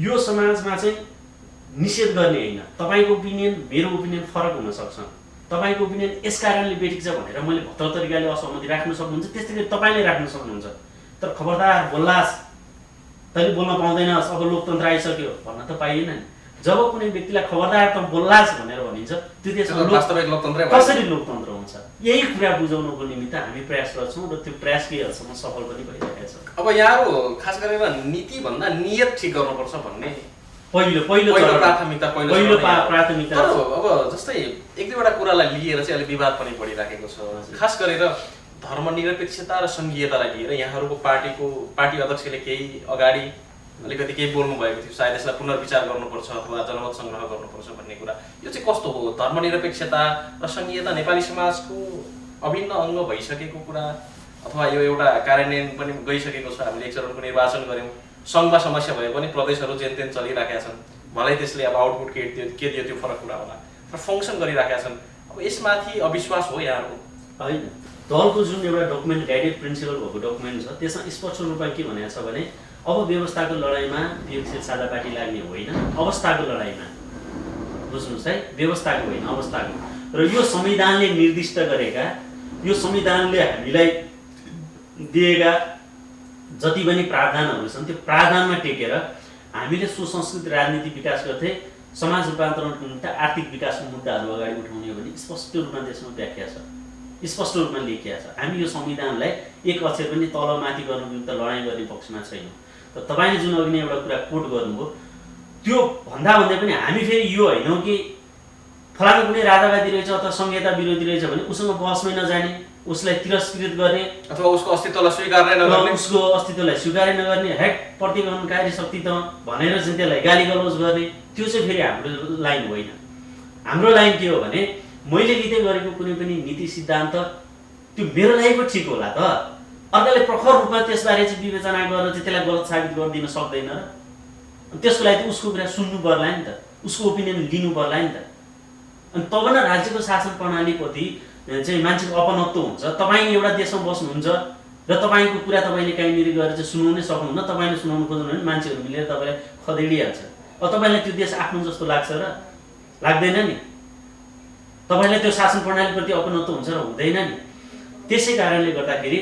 यो समाजमा चाहिँ निषेध गर्ने होइन। तपाईँको ओपिनियन मेरो ओपिनियन फरक हुनसक्छ, तपाईँको ओपिनियन यस कारणले बेठिक छ भनेर मैले भद्र तरिकाले असहमति राख्न सक्नुहुन्छ, त्यस्तै गरी तपाईँले राख्न सक्नुहुन्छ। तर खबरदार बोल्लास्, तैँले बोल्न पाउँदैनस्, अब लोकतन्त्र आइसक्यो भन्न त पाइएन नि। जब कुनै व्यक्तिलाई खबरदार त बोल्लास् भनेर भनिन्छ त्यो देशमा वास्तविक लोकतन्त्र कसरी लोकतन्त्र हुन्छ? यही कुरा बुझाउनको निमित्त हामी प्रयासरत छौँ र त्यो प्रयास केही हदसम्म सफल पनि भइरहेको छ। अब यहाँहरू खास गरेर नीति भन्दा नियत ठिक गर्नुपर्छ भन्ने पहिलो प्राथमिकता प्राथमिकता। अब जस्तै एक दुईवटा कुरालाई लिएर चाहिँ अलिक विवाद पनि बढिराखेको छ। खास गरेर धर्मनिरपेक्षता र सङ्घीयतालाई लिएर यहाँहरूको पार्टी अध्यक्षले केही अगाडि अलिकति केही बोल्नु भएको थियो, सायद यसलाई पुनर्विचार गर्नुपर्छ अथवा जनमत सङ्ग्रह गर्नुपर्छ भन्ने कुरा। यो चाहिँ कस्तो हो? धर्मनिरपेक्षता र सङ्घीयता नेपाली समाजको अभिन्न अङ्ग भइसकेको कुरा अथवा यो एउटा कार्यान्वयन पनि गइसकेको छ? हामीले एक चरणको निर्वाचन गऱ्यौँ, सङ्घमा समस्या भए पनि प्रदेशहरू जेन तेन चलिराखेका छन्, भलै त्यसले अब आउटपुट के दियो त्यो फरक कुरा होला, तर फङ्सन गरिराखेका छन्। अब यसमाथि अविश्वास हो यहाँहरूको? होइन, दलको जुन एउटा डकुमेन्ट गाइडेड प्रिन्सिपल भएको डकुमेन्ट छ त्यसमा स्पष्ट रूपमा के भनेको छ भने अब व्यवस्थाको लडाइँमा विकसित साझा पार्टी लाग्ने होइन, अवस्थाको लडाइँमा। बुझ्नुहोस् है, व्यवस्थाको होइन अवस्थाको। र यो संविधानले निर्दिष्ट गरेका, यो संविधानले हामीलाई दिएका जति पनि प्रावधानहरू छन् त्यो प्रावधानमा टेकेर हामीले सुसंस्कृत राजनीति विकास गर्थे, समाज रूपान्तरणको निम्ति आर्थिक विकासको मुद्दाहरू अगाडि उठाउने हो भने स्पष्ट रूपमा त्यसमा व्याख्या छ, स्पष्ट रूपमा लेखिया छ। हामी यो संविधानलाई एक अक्षर पनि तलमाथि गर्नुको निम्ति लडाइँ गर्ने पक्षमा छैनौँ। तर तपाईँले जुन अघि नै एउटा कुरा कोट गर्नुभयो त्यो भन्दा पनि हामी फेरि यो होइनौँ कि फलानु कुनै राजावादी रहेछ अथवा संहिता विरोधी रहेछ भने उसँग बहसमै नजाने, उसलाई तिरस्कृत गर्ने अथवा उसको अस्तित्वलाई स्वीकार्नै नगर्ने, उसको अस्तित्वलाई स्वीकारै नगर्ने, हेट प्रतिगमनकारी शक्ति त भनेर चाहिँ त्यसलाई गाली गलौज गर्ने, त्यो चाहिँ फेरि हाम्रो लाइन होइन। हाम्रो लाइन के हो भने मैले लिँदै गरेको कुनै पनि नीति सिद्धान्त त्यो मेरो लागि पो ठिक होला त, अर्काले प्रखर रूपमा त्यसबारे चाहिँ विवेचना गरेर चाहिँ त्यसलाई गलत साबित गरिदिन सक्दैन र त्यसको लागि उसको कुरा सुन्नु पर्ला नि त, उसको ओपिनियन लिनु पर्ला नि त अनि तब न राज्यको शासन प्रणालीप्रति चाहिँ मान्छेको अपनत्व हुन्छ। तपाईँ एउटा देशमा बस्नुहुन्छ र तपाईँको कुरा तपाईँले कहीँनिर गएर चाहिँ सुनाउनै सक्नुहुन्न, तपाईँले सुनाउनु खोज्नु भने मान्छेहरू मिलेर तपाईँलाई खदेडिहाल्छ। अब तपाईँलाई त्यो देश आफ्नो जस्तो लाग्छ र लाग्दैन नि, तपाईँलाई त्यो शासन प्रणालीप्रति अपनत्व हुन्छ र हुँदैन नि। त्यसै कारणले गर्दाखेरि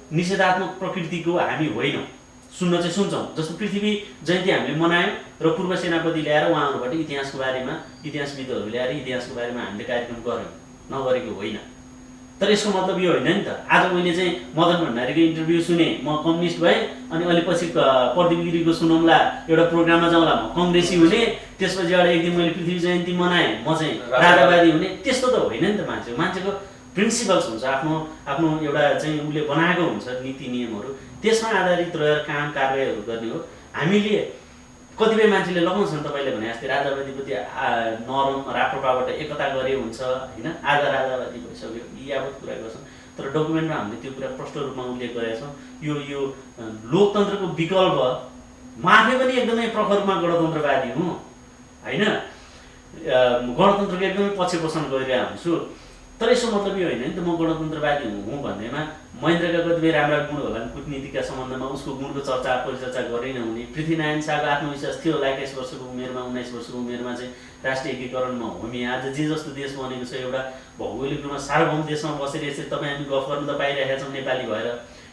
निषेधात्मक प्रकृतिको हामी होइनौँ, सुन्न चाहिँ सुन्छौँ। जस्तो पृथ्वी जयन्ती हामीले मनायौँ र पूर्व सेनापति ल्याएर उहाँहरूबाट इतिहासको बारेमा, इतिहासविदहरू ल्याएर इतिहासको बारेमा हामीले कार्यक्रम गऱ्यौँ, नगरेको होइन। तर यसको मतलब यो होइन नि त आज मैले चाहिँ मदन भण्डारीको इन्टरभ्यू सुने, म कम्युनिस्ट भएँ, अनि अलि पछि प्रदीप गिरीको सुनौँला, एउटा प्रोग्राममा जाउँला म कङ्ग्रेसी हुने, त्यसपछि एउटा एक दिन मैले पृथ्वी जयन्ती मनाएँ म चाहिँ राजावादी हुने, त्यस्तो त होइन नि त। मान्छेको प्रिन्सिपल्स हुन्छ, आफ्नो एउटा चाहिँ उसले बनाएको हुन्छ नीति नियमहरू, त्यसमा आधारित रहेर काम कारबाहीहरू गर्ने हो। हामीले कतिपय मान्छेले लगाउँछन् तपाईँले भने जस्तै राजावादीप्रति नरम राप्रपाबाट एकता गरे हुन्छ होइन, आधा राजावादी भइसक्यो यावत कुरा गर्छन्। तर डकुमेन्टमा हामीले त्यो कुरा प्रष्ट रूपमा उल्लेख गरेका छौँ। यो लोकतन्त्रको विकल्प, म आफै पनि एकदमै प्रखर रूपमा गणतन्त्रवादी हुँ होइन, गणतन्त्रको एकदमै पछि पोषण गरिरहेको हुन्छु। तर यसो मतलब यो होइन नि त म गणतन्त्रवादी हुँ भन्दैमा महेन्द्रका कतिपय राम्रा गुण होला कुटनीतिका सम्बन्धमा उसको गुणको परिचर्चा गरे नहुने। पृथ्वीनारायण शाहको आत्मविश्वास थियो होला 21 वर्षको उमेरमा, 19 वर्षको उमेरमा चाहिँ राष्ट्रिय एकीकरणमा होमी। आज जे जस्तो देश बनेको छ, एउटा भौगोलिक रूपमा सार्वभौम देशमा बसेर यसरी तपाईँ हामी गफ गर्नु त पाइरहेका छौँ नेपाली भएर,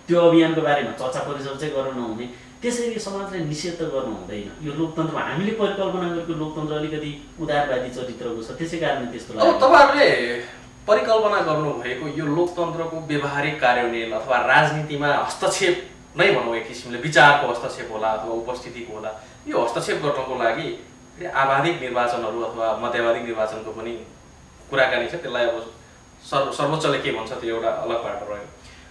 त्यो अभियानको बारेमा चर्चा परिचर्चा गर्न नहुने। त्यसरी समाजलाई निषेध त गर्नु हुँदैन। यो लोकतन्त्रमा हामीले परिकल्पना गरेको लोकतन्त्र अलिकति उदारवादी चरित्रको छ, त्यसै कारणले त्यस्तो लाग्छ। अब तपाईँहरूले परिकल्पना गर्नुभएको यो लोकतन्त्रको व्यावहारिक कार्यान्वयन अथवा राजनीतिमा हस्तक्षेप नै भनौँ, एक किसिमले विचारको हस्तक्षेप होला अथवा उपस्थितिको होला, यो हस्तक्षेप गर्नको लागि आवधिक निर्वाचनहरू अथवा मध्यावधिक निर्वाचनको पनि कुराकानी छ। त्यसलाई अब सर्वोच्चले के भन्छ त्यो एउटा अलग बाटो रह्यो।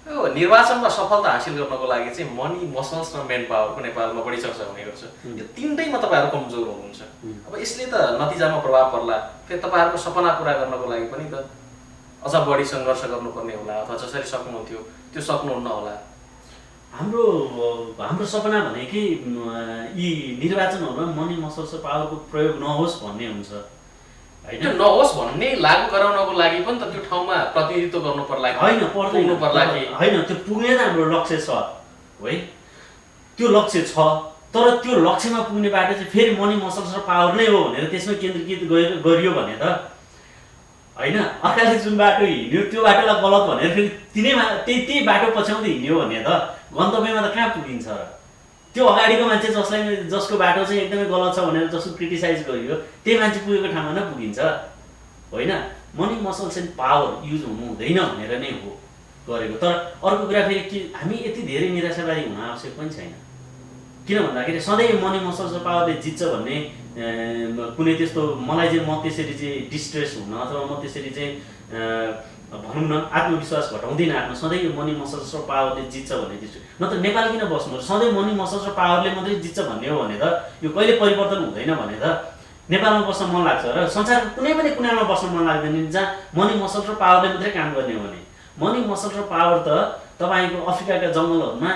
यो निर्वाचनमा सफलता हासिल गर्नको लागि चाहिँ मनी, मसल्स र मेन पावरको नेपालमा बढी चर्चा हुने गर्छ। यो तीनटैमा तपाईँहरू कमजोर हुनुहुन्छ। अब यसले त नतिजामा प्रभाव पर्ला, फेरि तपाईँहरूको सपना पुरा गर्नको लागि पनि त अझ बढी सङ्घर्ष गर्नुपर्ने होला, अथवा जसरी सक्नुहुन्थ्यो त्यो सक्नुहुन्न होला। हाम्रो सपना भनेकै यी निर्वाचनहरूमा मनी मसल्स र पावरको प्रयोग नहोस् भन्ने हुन्छ होइन। त्यो नहोस् भन्ने लागू गराउनको लागि पनि त त्यो ठाउँमा प्रतिनिधित्व गर्नु पर्ला होइन, पर्दैन होइन, त्यो पुग्ने त हाम्रो लक्ष्य छ है, त्यो लक्ष्य छ। तर त्यो लक्ष्यमा पुग्ने बाटो चाहिँ फेरि मनी मसल्स र पावर नै हो भनेर त्यसमा केन्द्रीकृत गरियो भने त होइन, अर्काले जुन बाटो हिँड्यो त्यो बाटोलाई गलत भनेर फेरि त्यही बाटो पछ्याउँदै हिँड्यो भने त गन्तव्यमा त कहाँ पुगिन्छ र? त्यो अगाडिको मान्छे जसको बाटो चाहिँ एकदमै गलत छ भनेर जसको क्रिटिसाइज गरियो त्यही मान्छे पुगेको ठाउँमा नै पुगिन्छ होइन। Money muscles and power use हुनु हुँदैन भनेर नै हो गरेको। तर अर्को कुरा फेरि के, हामी यति धेरै निराशावादी हुन आवश्यक पनि छैन। किन भन्दाखेरि सधैँ मनी मसल्स र पावरले जित्छ भन्ने कुनै त्यस्तो मलाई चाहिँ म त्यसरी चाहिँ डिस्ट्रेस हुन अथवा म त्यसरी चाहिँ भनौँ न आत्मविश्वास घटाउँदिनँ आफ्नो। सधैँ यो मनी मसल्स र पावरले जित्छ भन्ने त्यस्तो नत्र नेपाल किन बस्नु, सधैँ मनी मसल्स र पावरले मात्रै जित्छ भन्ने हो भने त यो कहिले परिवर्तन हुँदैन भने त नेपालमा बस्न मन लाग्छ र संसारको कुनै पनि कुनामा बस्न मन लाग्दैन जहाँ मनी मसल्स र पावरले मात्रै काम गर्ने हो भने। मनी मसल्स र पावर त तपाईँको अफ्रिकाका जङ्गलहरूमा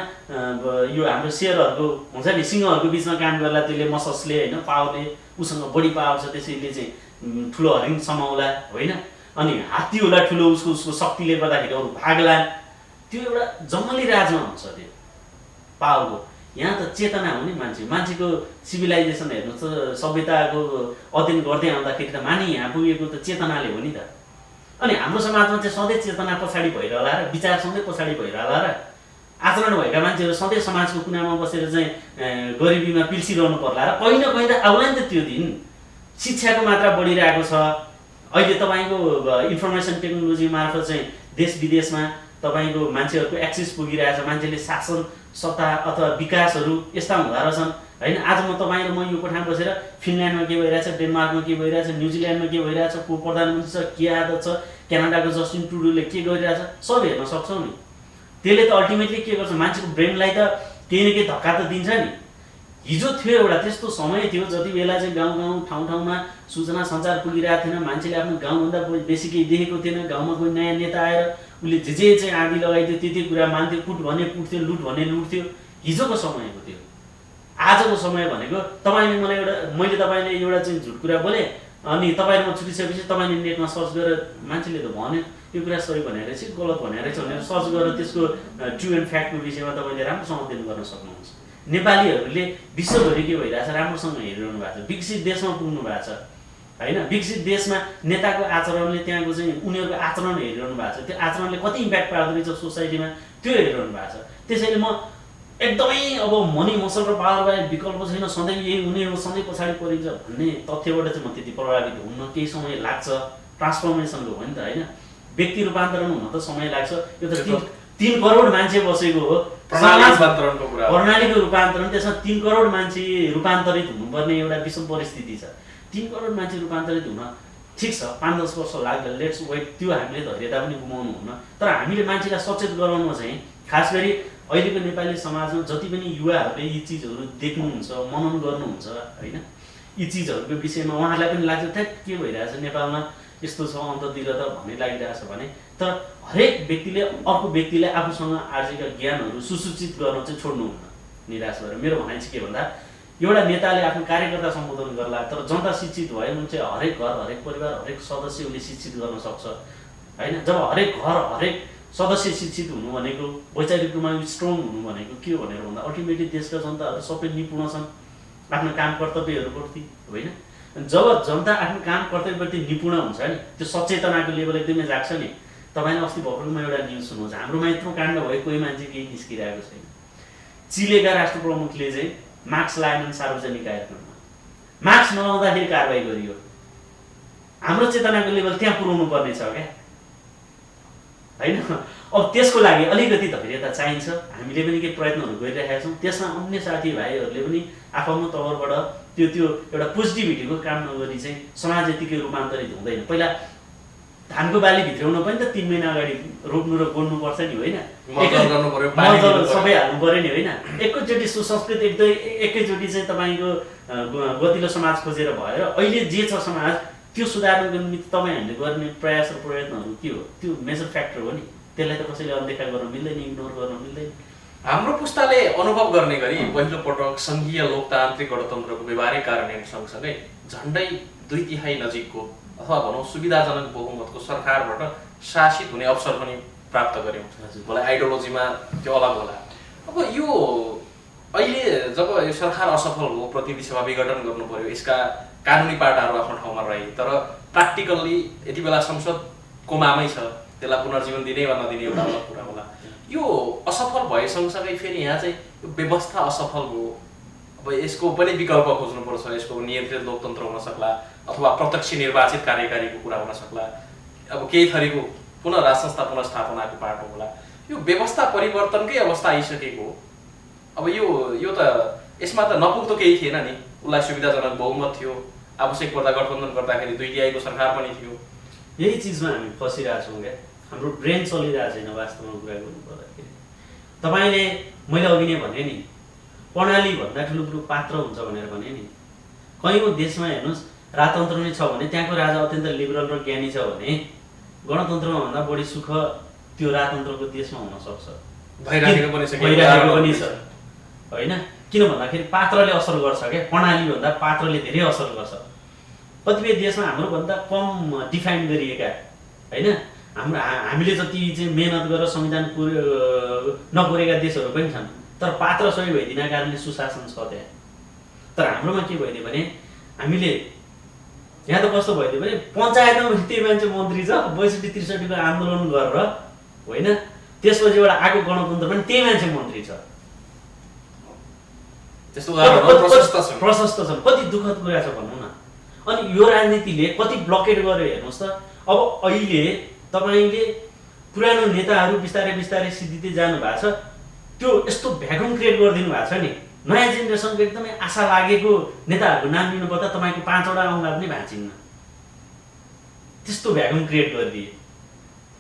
यो हाम्रो सेयरहरूको हुन्छ नि, सिंहहरूको बिचमा काम गर्ला त्यसले मसल्सले होइन, पावरले उसँग बढी पावर छ त्यसैले चाहिँ ठुलो हरिण समाउला होइन, अनि हात्ती होला ठुलो उसको शक्तिले गर्दाखेरि अरू भाग्ला। त्यो एउटा जङ्गली राजमा हुन्छ त्यो पावरको। यहाँ त चेतना हो नि मान्छेको सिभिलाइजेसन हेर्नुहोस् त, सभ्यताको अध्ययन गर्दै आउँदाखेरि त मानि यहाँ पुगेको त चेतनाले हो नि त। अनि हाम्रो समाजमा चाहिँ सधैँ चेतना पछाडि भइरहला र विचार सधैँ पछाडि भइरहला र आचरण भएका मान्छेहरू सधैँ समाजको कुनामा बसेर चाहिँ गरिबीमा पिल्सिरहनु पर्ला र कहीँ न कहीँ त आउला नि त त्यो दिन। शिक्षाको मात्रा बढिरहेको छ अहिले, तपाईँको इन्फर्मेसन टेक्नोलोजी मार्फत चाहिँ देश विदेशमा तपाईँको मान्छेहरूको एक्सेस पुगिरहेछ, मान्छेले शासन सत्ता अथवा विकासहरू यस्ता हुँदो रहेछन् होइन। आज म तपाईँ र म यो कोठामा बसेर फिनल्यान्डमा के भइरहेछ, डेनमार्कमा के भइरहेछ, न्युजिल्यान्डमा के भइरहेछ, को प्रधानमन्त्री छ, के आदत छ, क्यानाडाको जस्टिन ट्रुडोले के गरिरहेछ सब हेर्न सक्छौँ नि। त्यसले त अल्टिमेटली के गर्छ, मान्छेको ब्रेनलाई त केही न केही धक्का त दिन्छ नि। हिजो थियो एउटा त्यस्तो समय थियो जति बेला चाहिँ गाउँ ठाउँमा सूचना सञ्चार पुगिरहेको थिएन, मान्छेले आफ्नो गाउँभन्दा बेसी केही देखेको थिएन। गाउँमा कोही नयाँ नेता आएर उसले जे चाहिँ आँधी लगाइदियो त्यति कुरा मान्थ्यो, कुट भने कुट्थ्यो, लुट भने लुट्थ्यो। हिजोको समयको थियो। आजको समय भनेको मैले तपाईँलाई एउटा चाहिँ झुट कुरा बोलेँ, अनि तपाईँहरूमा छुटिसकेपछि तपाईँले नेटमा सर्च गरेर मान्छेले त भन्यो यो कुरा सही भनेर चाहिँ गलत भनेर चाहिँ भनेर सर्च गरेर त्यसको ट्रु एन्ड फ्याक्टको विषयमा तपाईँले राम्रोसँग अध्ययन गर्न सक्नुहुन्छ। नेपालीहरूले विश्वभरि के भइरहेछ राम्रोसँग हेरिरहनु भएको छ, विकसित देशमा पुग्नु भएको छ होइन। विकसित देशमा नेताको आचरणले त्यहाँको चाहिँ उनीहरूको आचरण हेरिरहनु भएको छ, त्यो आचरणले कति इम्प्याक्ट पार्दो रहेछ सोसाइटीमा त्यो हेरिरहनु भएको छ। त्यसैले म एकदमै अब मनी मसल र पावर बाहेक विकल्प छैन, सधैँ यही हुने हो, सधैँ पछाडि परिन्छ भन्ने तथ्यबाट चाहिँ म त्यति प्रभावित हुन्न। केही समय लाग्छ, ट्रान्सफर्मेसनको हो नि त होइन, व्यक्ति रूपान्तरण हुन त समय लाग्छ। यो त 3 करोड मान्छे बसेको हो, प्रणालीको रूपान्तरण, त्यसमा 3 करोड मान्छे रूपान्तरित हुनुपर्ने एउटा विषम परिस्थिति छ। 3 करोड मान्छे रूपान्तरित हुन ठिक छ, 5-10 वर्ष लाग्ला, लेट्स वेट, त्यो हामीले धैर्यता पनि गुमाउनु हुन्न। तर हामीले मान्छेलाई सचेत गराउनु चाहिँ खास गरी अहिलेको नेपाली समाजमा जति पनि युवाहरूले यी चिजहरू देख्नुहुन्छ, मनन गर्नुहुन्छ होइन, यी चिजहरूको विषयमा उहाँहरूलाई पनि लाग्छ थ्याट के भइरहेछ नेपालमा यस्तो छ अन्ततिर त भन्ने लागिरहेछ भने, तर हरेक व्यक्तिले अर्को व्यक्तिलाई आफूसँग आर्जेका ज्ञानहरू सुसूचित गर्न चाहिँ छोड्नुहुन्न निराश भएर। मेरो भनाइ चाहिँ के भन्दा एउटा नेताले आफ्नो कार्यकर्ता सम्बोधन गर्ला, तर जनता शिक्षित भयो भने चाहिँ हरेक घर, हरेक परिवार, हरेक सदस्य उसले शिक्षित गर्न सक्छ होइन। जब हरेक घर, हरेक सदस्य शिक्षित हुनु भनेको, वैचारिक रूपमा स्ट्रङ हुनु भनेको के हो भनेर भन्दा अल्टिमेटली देशका जनताहरू सबै निपुण छन् आफ्नो काम कर्तव्यहरूप्रति होइन। जब जनता आफ्नो काम कर्तव्यप्रति निपुण हुन्छ नि, त्यो सचेतनाको लेभल एकदमै जाग्छ नि। तपाईँले अस्ति भर्खरमा एउटा न्युज सुन्नुहोस्, हाम्रोमा यत्रो काण्ड भयो, कोही मान्छे केही निस्किरहेको छैन। चिलेका राष्ट्र प्रमुखले चाहिँ मास्क लगाएनन् सार्वजनिक कार्यक्रममा, मास्क नलाउँदाखेरि कारबाही गरियो। हाम्रो चेतनाको लेभल त्यहाँ पुर्याउनु पर्ने छ क्या होइन। अब त्यसको लागि अलिकति धैर्यता चाहिन्छ, हामीले पनि केही प्रयत्नहरू गरिरहेका छौँ। त्यसमा अन्य साथीभाइहरूले पनि आफ्नो तवरबाट त्यो एउटा पोजिटिभिटीको काम नगरी चाहिँ समाज यतिकै रूपान्तरित हुँदैन। पहिला धानको बाली भित्राउन पनि त 3 महिना अगाडि रोप्नु र गोड्नुपर्छ नि होइन, मल सबै हाल्नु पऱ्यो नि होइन। एकैचोटि सुसंस्कृत एकैचोटि चाहिँ तपाईँको गतिलो समाज खोजेर भएर अहिले जे छ समाज त्यो सुधार्नको निमित्त तपाईँहरूले गर्ने प्रयास र प्रयत्नहरू के हो, त्यो मेजर फ्याक्टर हो नि। त्यसलाई त कसैले अनदेखा गर्न मिल्दैन, इग्नोर गर्न मिल्दैन। हाम्रो पुस्ताले अनुभव गर्ने गरी पहिलो पटक सङ्घीय लोकतान्त्रिक गणतन्त्रको व्यवहारिक कार्यान्वयन सँगसँगै झन्डै 2/3 नजिकको अथवा भनौँ सुविधाजनक बहुमतको सरकारबाट शासित हुने अवसर पनि प्राप्त गर्यौँ। मलाई आइडियोलोजीमा त्यो अलग होला। अब यो अहिले जब यो सरकार असफल हो, प्रतिनिधि सभा विघटन गर्नु पर्यो, यसका कानुनी पाटाहरू आफ्नो ठाउँमा रहे, तर प्र्याक्टिकल्ली यति बेला संसद कोमामै छ, त्यसलाई पुनर्जीवन दिने वा नदिने एउटा अलग कुरा होला। यो असफल भए सँगसँगै फेरि यहाँ चाहिँ यो व्यवस्था असफल हो, अब यसको पनि विकल्प खोज्नुपर्छ। यसको नियन्त्रित लोकतन्त्र हुन सक्ला अथवा प्रत्यक्ष निर्वाचित कार्यकारीको कुरा हुन सक्ला, अब केही थरीको पुनः राज संस्था पुनर्स्थापनाको पाटो होला। यो व्यवस्था परिवर्तनकै अवस्था आइसकेको हो। अब यो त यसमा त नपुग्दो केही थिएन नि, उसलाई सुविधाजनक बहुमत थियो, आवश्यक पर्दा गठबन्धन गर्दाखेरि 2/3 सरकार पनि थियो। यही चिजमा हामी फसिरहेछौँ क्या, हाम्रो ब्रेन चलिरहेको छैन वास्तवमा कुरा गर्नु पर्दाखेरि। तपाईँले मैले अघि नै भने नि, प्रणाली भन्दा ठुलो पात्र हुन्छ भनेर भने नि। कहीँ देशमा हेर्नुहोस् राजतन्त्र नै छ भने त्यहाँको राजा अत्यन्त लिबरल र ज्ञानी छ भने गणतन्त्रमा भन्दा बढी सुख त्यो राजतन्त्रको देशमा हुन सक्छ, भइरहेको पनि छ होइन। किन भन्दाखेरि पात्रले असर गर्छ क्या, प्रणाली भन्दा पात्रले धेरै असर गर्छ। कतिपय देशमा हाम्रो भन्दा कम डिफाइन गरिएका होइन, हामीले जति चाहिँ मेहनत गरेर संविधान नकोरेका देशहरू पनि छन्, तर पात्र सही भइदिन कारणले सुशासन छ त्यहाँ। तर हाम्रोमा के भइदियो भने हामीले यहाँ त कस्तो भइदियो भने पञ्चायतमा पनि त्यही मान्छे मन्त्री छ, 62-63 को आन्दोलन गरेर होइन, त्यसपछिबाट आएको गणतन्त्र पनि त्यही मान्छे मन्त्री छ। प्रशस्त छ, कति दुःखद कुरा छ भन्नु न। अनि यो राजनीतिले कति ब्लकेट गर्यो हेर्नुहोस् त। अब अहिले तपाईँले पुरानो नेताहरू बिस्तारै बिस्तारै सिद्धिँदै जानु भएको छ, त्यो यस्तो भ्याकुम क्रिएट गरिदिनु भएको छ नि। नयाँ जेनेरेसनको एकदमै आशा लागेको नेताहरूको नाम लिनुपर्दा तपाईँको 5वटा औँला पनि भाँचिन्न, त्यस्तो भ्याकुम क्रिएट गरिदिए।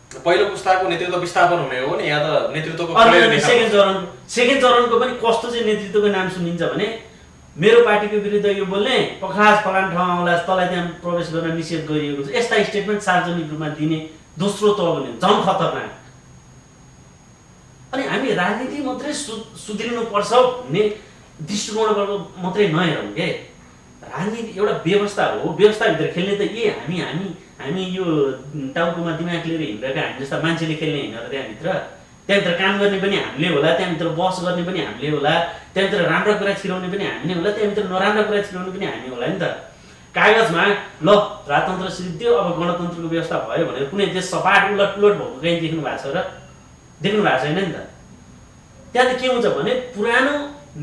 पहिलो पुस्ताको नेतृत्व विस्थापन हुने हो नि, यहाँ त नेतृत्वको सेकेन्ड चरणको पनि कस्तो चाहिँ नेतृत्वको नाम सुनिन्छ भने मेरो पार्टीको विरुद्ध यो बोल्ने पखास फलान ठाउँ आउला, तँलाई त्यहाँ प्रवेश गर्न निषेध गरिएको छ, यस्ता स्टेटमेन्ट सार्वजनिक रूपमा दिने दोस्रो तह भने झन् खतरनाक। अनि हामी राजनीति मात्रै सुध्रिनुपर्छ भन्ने दृष्टिकोणबाट मात्रै नहेरौँ के, राजनीति एउटा व्यवस्था हो, व्यवस्थाभित्र खेल्ने त हामी यो टाउकोमा दिमाग लिएर हिँडेका हामी जस्ता मान्छेले खेल्ने होइन र त्यहाँभित्र काम गर्ने पनि हामीले होला, त्यहाँभित्र बहस गर्ने पनि हामीले होला, त्यहाँभित्र राम्रो कुरा छिराउने पनि हामी नै होला, त्यहाँभित्र नराम्रो कुरा छिराउने पनि हामी होला नि त। कागजमा ल राजतन्त्र सिद्धियो, अब गणतन्त्रको व्यवस्था भयो भनेर कुनै देश सपाट उलटपुलट भएको कहीँ देख्नु भएको छ र? देख्नु भएको छैन नि त। त्यहाँ त के हुन्छ भने पुरानो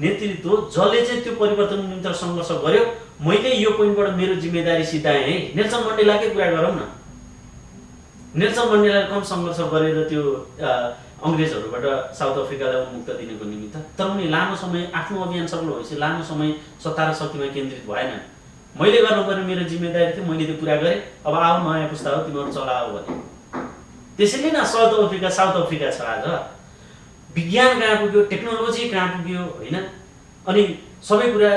नेतृत्व जसले चाहिँ त्यो परिवर्तनको निम्ति सङ्घर्ष गर्यो, मैले यो पोइन्टबाट मेरो जिम्मेदारी सिधाएँ है। नेल्सन मण्डेलाकै कुरा गरौँ न। नेल्सन मण्डेलाले कम सङ्घर्ष गरेर त्यो अङ्ग्रेजहरूबाट साउथ अफ्रिकालाई उन्मुक्त दिनको निमित्त, तर उनी लामो समय आफ्नो अभियान सफल भएपछि लामो समय सत्ता र शक्तिमा केन्द्रित भएन। मैले गर्नुपर्ने मेरो जिम्मेदारी थियो, मैले त्यो पुरा गरेँ, अब आऊ नयाँ पुस्ता हो तिमीहरू चलाओ भने। त्यसैले न साउथ अफ्रिका छ आज। विज्ञान कहाँ पुग्यो, टेक्नोलोजी कहाँ पुग्यो होइन, अनि सबै कुरा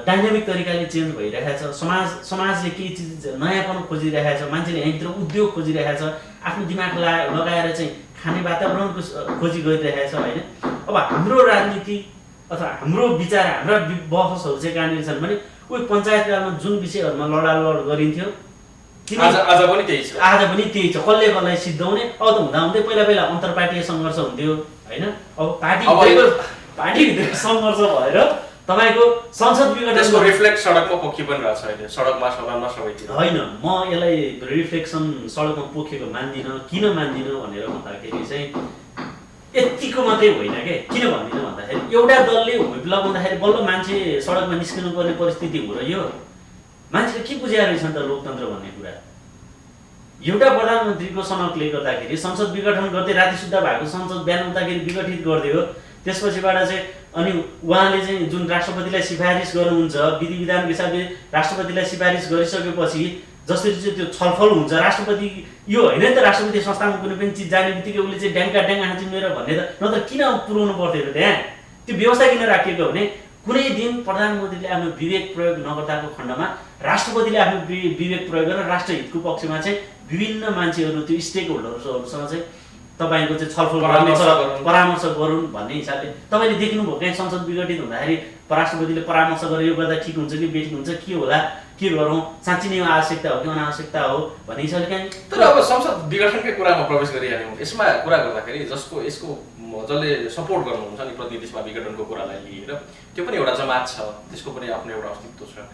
डाइनामिक तरिकाले चेन्ज भइरहेछ। समाजले केही चिज नयाँपन खोजिरहेछ, मान्छेले यहीँतिर उद्योग खोजिरहेछ, आफ्नो दिमाग लगाएर चाहिँ खाने वातावरणको खोजी गरिरहेछ होइन। अब हाम्रो राजनीति अथवा हाम्रो विचार, हाम्रा बहसहरू चाहिँ कहाँनिर छन् भने उही पञ्चायतकालमा जुन विषयहरूमा लडालड गरिन्थ्यो आज पनि त्यही छ। कसले कसलाई सिद्धाउने। अब त हुँदाहुँदै पहिला अन्तर्पार्टीय सङ्घर्ष हुन्थ्यो होइन। अब पार्टीभित्र सङ्घर्ष भएर तपाईँको संसद विघटन त्यसको रिफ्लेक्ट सडकमा पोखी पनि रहेछ अहिले, सडकमा सदनमा सबैतिर होइन। म यसलाई रिफ्लेक्सन सडकमा पोखेको मान्दिनँ। किन मान्दिनँ भनेर भन्दाखेरि चाहिँ यतिको मात्रै होइन के। किन भन्दिनँ भन्दाखेरि एउटा दलले हुइप लगाउँदाखेरि बल्ल मान्छे सडकमा निस्किनु पर्ने परिस्थिति हो र यो। मान्छेले के बुझाएर रहेछ त लोकतन्त्र भन्ने कुरा। एउटा प्रधानमन्त्रीको सनकले गर्दाखेरि संसद विघटन गर्दै राति सुत्दा भएको संसद बिहान उठ्दाखेरि विघटित गरिदियो। त्यसपछिबाट चाहिँ अनि उहाँले चाहिँ जुन राष्ट्रपतिलाई सिफारिस गर्नुहुन्छ, विधि विधानको हिसाबले राष्ट्रपतिलाई सिफारिस गरिसकेपछि जसरी चाहिँ त्यो छलफल हुन्छ, राष्ट्रपति यो होइन नि त राष्ट्रपति संस्थामा कुनै पनि चिज जाने बित्तिकै उसले चाहिँ ड्याङ्का हाँचिमेर भन्ने त नत्र किन पुर्याउनु पर्थ्यो त त्यहाँ। त्यो व्यवस्था किन राखिएको भने कुनै दिन प्रधानमन्त्रीले आफ्नो विवेक प्रयोग नगर्दाको खण्डमा राष्ट्रपतिले आफ्नो विवेक प्रयोग गरेर राष्ट्रहितको पक्षमा चाहिँ विभिन्न मान्छेहरू त्यो स्टेक होल्डरहरूसँग चाहिँ तपाईँको चाहिँ छलफल परामर्श गरून् भन्ने हिसाबले तपाईँले देख्नुभयो कहीँ संसद विघटित हुँदाखेरि राष्ट्रपतिले परामर्श गरेर यो गर्दा ठिक हुन्छ कि बेठिक हुन्छ, के होला, के गरौँ, साँच्ची नै आवश्यकता हो कि अनावश्यकता हो भन्ने हिसाबले कहीँ। तर अब संसद विघटनकै कुरामा प्रवेश गरिहाल्यौँ। यसमा कुरा गर्दाखेरि यसको जसले सपोर्ट गर्नुहुन्छ नि प्रतिनिधि सभा विघटनको कुरालाई लिएर, त्यो पनि एउटा जमात छ, त्यसको पनि आफ्नो एउटा अस्तित्व छ।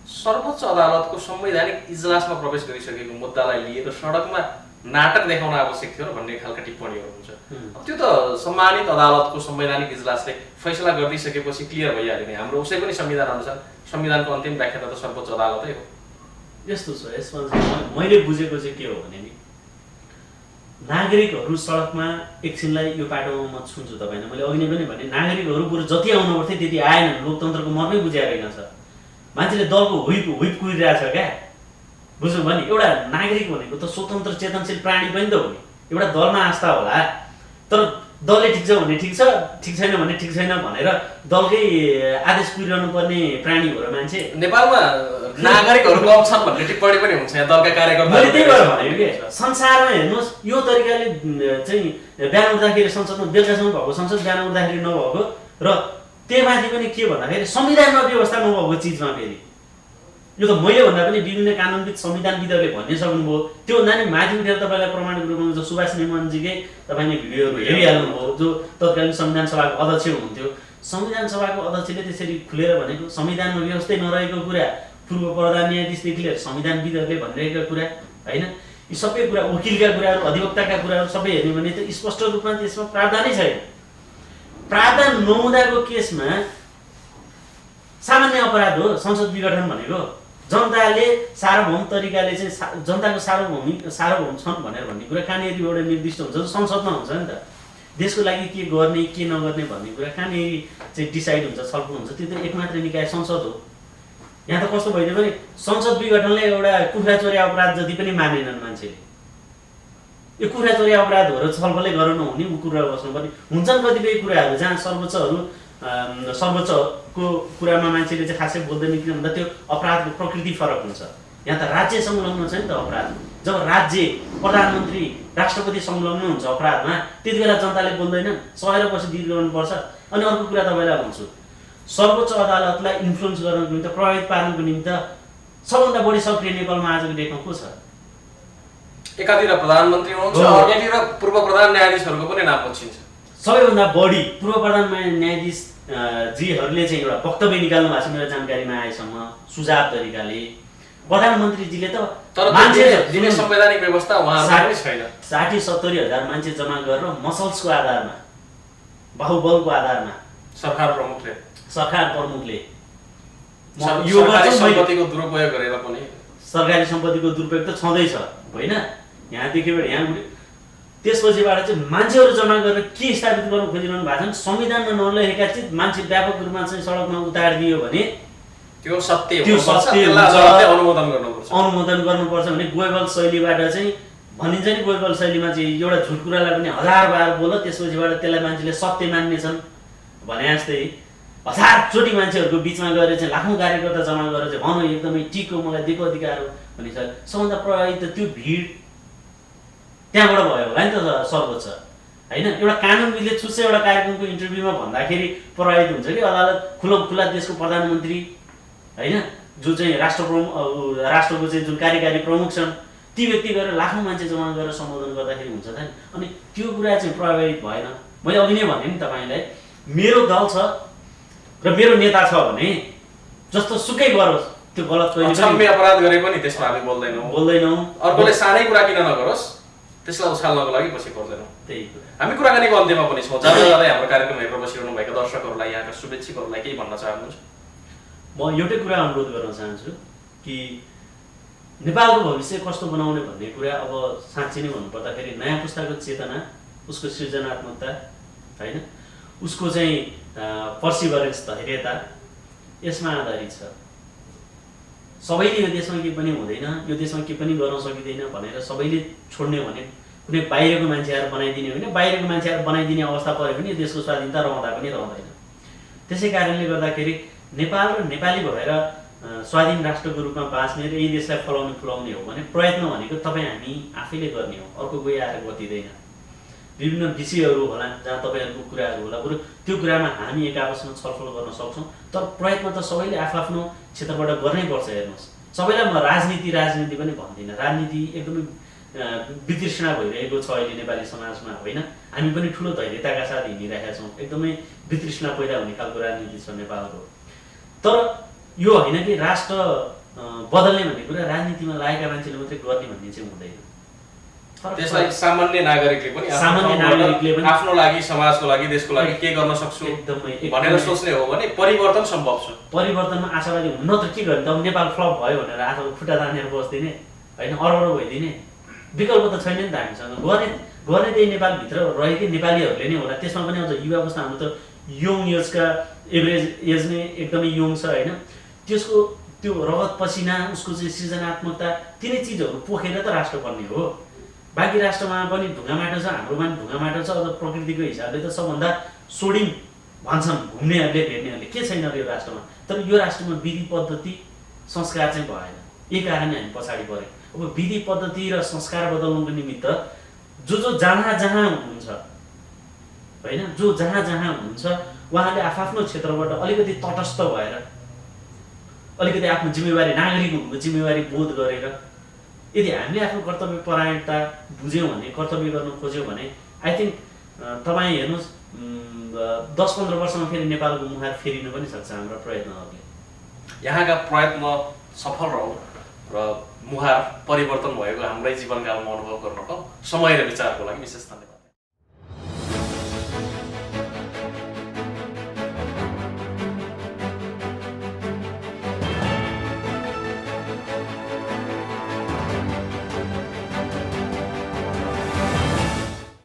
सर्वोच्च अदालतको संवैधानिक इजलासमा प्रवेश गरिसकेको मुद्दालाई लिएर सडकमा नाटक देखाउन आवश्यक थियो भन्ने खालका टिप्पणीहरू हुन्छ। त्यो त सम्मानित अदालतको संवैधानिक इजलासले फैसला गरिदिइसकेपछि क्लियर भइहाल्यो नि। हाम्रो उसै पनि संविधान अनुसार संविधानको अन्तिम व्याख्याता त सर्वोच्च अदालतै हो। यस्तो छ, यसमा चाहिँ मैले बुझेको चाहिँ के हो भने नि नागरिकहरू सडकमा एकछिनलाई यो पाटोमा म छुन्छु तपाईँलाई, मैले अघि नै पनि भने नागरिकहरू बरु जति आउनु पर्थ्यो त्यति आएनन्। लोकतन्त्रको मर्मै बुझाएर होइन छ। मान्छेले दलको हुइप कुरिरहेछ क्या, बुझ्नु भयो नि। एउटा नागरिक भनेको त स्वतन्त्र चेतनशील प्राणी पनि त हो नि। एउटा दलमा आस्था होला, तर दलले ठिक छ भने ठिक छ, ठिक छैन भने ठिक छैन भनेर दलकै आदेश पुरिरहनु पर्ने प्राणी हो र मान्छे। नेपालमा नागरिकहरू कम छन् भन्ने टिप्पणी पनि हुन्छ, यहाँ दलका कार्यकर्ता। मैले त्यही भएर भनेको के, संसारमा हेर्नुहोस् यो तरिकाले चाहिँ बिहान उठ्दाखेरि संसदमा बेलुकासम्म भएको संसद बिहान उठ्दाखेरि नभएको र त्यही माथि पनि के भन्दाखेरि संविधानमा व्यवस्था नभएको चिजमा फेरि यो त मैले भन्दा पनि विभिन्न कानुनविद संविधानविदहरूले भन्ने सक्नुभयो। त्योभन्दा नि माथि उठेर तपाईँलाई प्रमाणित रूपमा जो सुभाष नेमनजीकै तपाईँले भिडियोहरू हेरिहाल्नुभयो, जो तत्कालीन संविधान सभाको अध्यक्ष हुनुहुन्थ्यो। संविधान सभाको अध्यक्षले त्यसरी खुलेर भनेको संविधानमा व्यवस्थै नरहेको कुरा, पूर्व प्रधान न्यायाधीशदेखि लिएर संविधानविदहरूले भनिरहेका कुरा होइन, यी सबै कुरा, वकिलका कुराहरू, अधिवक्ताका कुराहरू सबै हेर्ने भने त स्पष्ट रूपमा त्यसमा प्रावधानै छैन। प्रावधान नहुँदाको केसमा सामान्य अपराध हो संसद विघटन भनेको। जनताले सार्वभौम तरिकाले चाहिँ जनताको सार्वभौम छन् भनेर भन्ने कुरा कहाँनिर एउटा निर्दिष्ट हुन्छ, संसदमा हुन्छ नि त। देशको लागि के गर्ने के नगर्ने भन्ने कुरा कहाँनिर चाहिँ डिसाइड हुन्छ, छलफल हुन्छ, त्यो त एकमात्र निकाय संसद हो। यहाँ त कस्तो भइदियो भने संसद विघटनलाई एउटा कुखुरा चोरी अपराध जति पनि मानेनन् मान्छेले। यो कुखुरा चोरी अपराध हो र छलफलै गर्न नहुने, उकुरा बस्नुपर्ने हुन्छन् कतिपय कुराहरू जहाँ सर्वोच्चको कुरामा मान्छेले चाहिँ खासै बोल्दैन। किन भन्दा त्यो अपराधको प्रकृति फरक हुन्छ। यहाँ त राज्य संलग्न छ नि त अपराध। जब राज्य, प्रधानमन्त्री, राष्ट्रपति संलग्न हुन्छ अपराधमा, त्यति बेला जनताले बोल्दैन, सहेर पछि डिल गर्नुपर्छ। अनि अर्को कुरा तपाईँलाई भन्छु, सर्वोच्च अदालतलाई इन्फ्लुएन्स गर्नको निम्ति प्रभावित पार्नको निम्ति सबभन्दा बढी सक्रिय नेपालमा आजको डेटमा को छ? एकातिर प्रधानमन्त्री हुनुहुन्छ, अर्कोतिर पूर्व प्रधान न्यायाधीशहरूको पनि नाम पछिन्छ। सबैभन्दा बढी पूर्व प्रधान न्यायाधीश जीहरूले चाहिँ एउटा वक्तव्य निकाल्नु भएको छ मेरो जानकारीमा आएसम्म सुझाव तरिकाले। प्रधानमन्त्रीजीले त मान्छे दिने संवैधानिक व्यवस्था उहाँहरुको छैन। 60-70 हजार मान्छे जम्मा गरेर मसल्सको आधारमा, बाहुबलको आधारमा सरकार प्रमुखले यो सम्पत्तिको दुरुपयोग गरेर पनि सरकारी सम्पत्तिको दुरुपयोग त छँदैछ होइन। यहाँदेखिबाट यहाँ त्यसपछिबाट चाहिँ मान्छेहरू जम्मा गरेर के स्थापित गर्न खोजिरहनु भएको छ? संविधानमा नलेखेका चिज मान्छे व्यापक रूपमा चाहिँ सडकमा उतारिदियो भने त्यो सत्य अनुमोदन गर्नुपर्छ भने गोएबल शैलीबाट चाहिँ भनिन्छ नि, गोएबल शैलीमा चाहिँ एउटा झुट कुरालाई पनि 1000 बार बोल त्यसपछिबाट त्यसलाई मान्छेले सत्य मान्नेछन् भने जस्तै 1000 चोटि मान्छेहरूको बिचमा गएर चाहिँ लाखौँ कार्यकर्ता जम्मा गरेर चाहिँ भनौँ एकदमै टिको मलाई दिएको अधिकार हो भनिन्छ। सबभन्दा प्रभावित त त्यो भिड त्यहाँबाट भयो होला नि त सर्वोच्च होइन। एउटा कानुनविदले छुट्टै एउटा कार्यक्रमको इन्टरभ्यूमा भन्दाखेरि प्रभावित हुन्छ कि अदालत खुला देशको प्रधानमन्त्री होइन, जो चाहिँ राष्ट्रको चाहिँ जुन कार्यकारी प्रमुख छन् ती व्यक्ति गरेर लाखौँ मान्छे जम्मा गरेर सम्बोधन गर्दाखेरि हुन्छ त नि। अनि त्यो कुरा चाहिँ प्रभावित भएन। मैले अघि नै भने नि तपाईँलाई, मेरो दल छ र मेरो नेता छ भने जस्तो सुकै गरोस् त्यो गलत क्षम्य अपराध गरे पनि त्यसमा हामी बोल्दैनौँ। अर्कोले सानै कुरा किन नगरोस् त्यसलाई उछाल्नको लागि पछि पर्दैनौँ। त्यही कुरा हामी कुराकानीको अन्त्यमा पनि छौँ। जाँदै हाम्रो कार्यक्रम हेरेर बसिरहनु भएका दर्शकहरूलाई, यहाँका शुभेच्छुकहरूलाई केही भन्न चाहनुहुन्छ? म एउटै कुरा अनुरोध गर्न चाहन्छु कि नेपालको भविष्य कस्तो बनाउने भन्ने कुरा अब साँच्चै नै भन्नुपर्दाखेरि नयाँ पुस्ताको चेतना, उसको सृजनात्मकता होइन, उसको चाहिँ पर्सिभरेन्स, धैर्यता यसमा आधारित छ। सबैले यो देशमा केही पनि हुँदैन, यो देशमा केही पनि गर्न सकिँदैन भनेर सबैले छोड्ने भने कुनै बाहिरको मान्छेहरू बनाइदिने होइन, बाहिरको मान्छेहरू बनाइदिने अवस्था पऱ्यो भने यो देशको स्वाधीनता रहँदा पनि रहँदैन। त्यसै कारणले गर्दाखेरि नेपाल र नेपाली भएर स्वाधीन राष्ट्रको रूपमा बाँच्ने र यही देशलाई फुलाउने हो भने प्रयत्न भनेको तपाईँ हामी आफैले गर्ने हो, अर्को कोही आएर गरिदिँदैन। विभिन्न विषयहरू होला जहाँ तपाईँहरूको कुराहरू होला, बरु त्यो कुरामा हामी एक आपसमा छलफल गर्न सक्छौँ। तर प्रयत्न त सबैले आफ्नो क्षेत्रबाट गर्नै पर्छ। हेर्नुहोस्, सबैलाई म राजनीति पनि भन्दिनँ। राजनीति एकदमै वितृष्णा भइरहेको छ अहिले नेपाली समाजमा होइन। हामी पनि ठुलो धैर्यताका साथ हिँडिरहेका छौँ। एकदमै वितृष्णा पैदा हुने खालको राजनीति छ नेपालको। तर यो होइन कि राष्ट्र बदल्ने भन्ने कुरा राजनीतिमा लागेका मान्छेले मात्रै गर्ने भन्ने चाहिँ हुँदैन। त्यसलाई सामान्य नागरिकले पनि आफ्नो लागि, समाजको लागि, देशको लागि के गर्न सक्छु एकदमै भनेर सोच्ने हो भने परिवर्तन सम्भव छ। परिवर्तनमा आशावादी हुन्न त के गर्ने त? अब नेपाल फ्लप भयो भनेर आफू खुट्टा तानेर बस्दिने होइन, अरबरो भइदिने विकल्प त छैन नि त हामीसँग। गर्ने त्यही नेपालभित्र रहेकै नेपालीहरूले नै होला। त्यसमा पनि अझ युवा अवस्था हाम्रो त यङ एजका एभरेज एज नै एकदमै यङ छ होइन। त्यसको त्यो रगत पसिना, उसको चाहिँ सृजनात्मकता, तिनै चिजहरू पोखेर त राष्ट्र बन्ने हो। बाँकी राष्ट्रमा पनि ढुङ्गा माटो छ, हाम्रोमा पनि ढुङ्गा माटो छ। अझ प्रकृतिको हिसाबले त सबभन्दा सोडिङ भन्छन् घुम्नेहरूले भेट्नेहरूले, के छैन यो राष्ट्रमा। तर यो राष्ट्रमा विधि पद्धति संस्कार चाहिँ भएन। यही कारणले हामी पछाडि पऱ्यौँ। अब विधि पद्धति र संस्कार बदल्नुको निमित्त जो जहाँ हुनुहुन्छ होइन, जो जहाँ हुनुहुन्छ उहाँले आफ्नो क्षेत्रबाट अलिकति तटस्थ भएर अलिकति आफ्नो जिम्मेवारी, नागरिक हुनुको जिम्मेवारी बोध गरेर यदि हामीले आफ्नो कर्तव्य परायणता बुझ्यौँ भने, कर्तव्य गर्न खोज्यौँ भने आई थिङ्क तपाईँ हेर्नुहोस् 10-15 वर्षमा फेरि नेपालको मुहार फेरिन पनि सक्छ हाम्रो प्रयत्नहरूले। यहाँका प्रयत्न सफल रहौँ र मुहार परिवर्तन भएको हाम्रै जीवनकालमा अनुभव गर्न पाऊँ। समय र विचारको लागि विशेष धन्यवाद।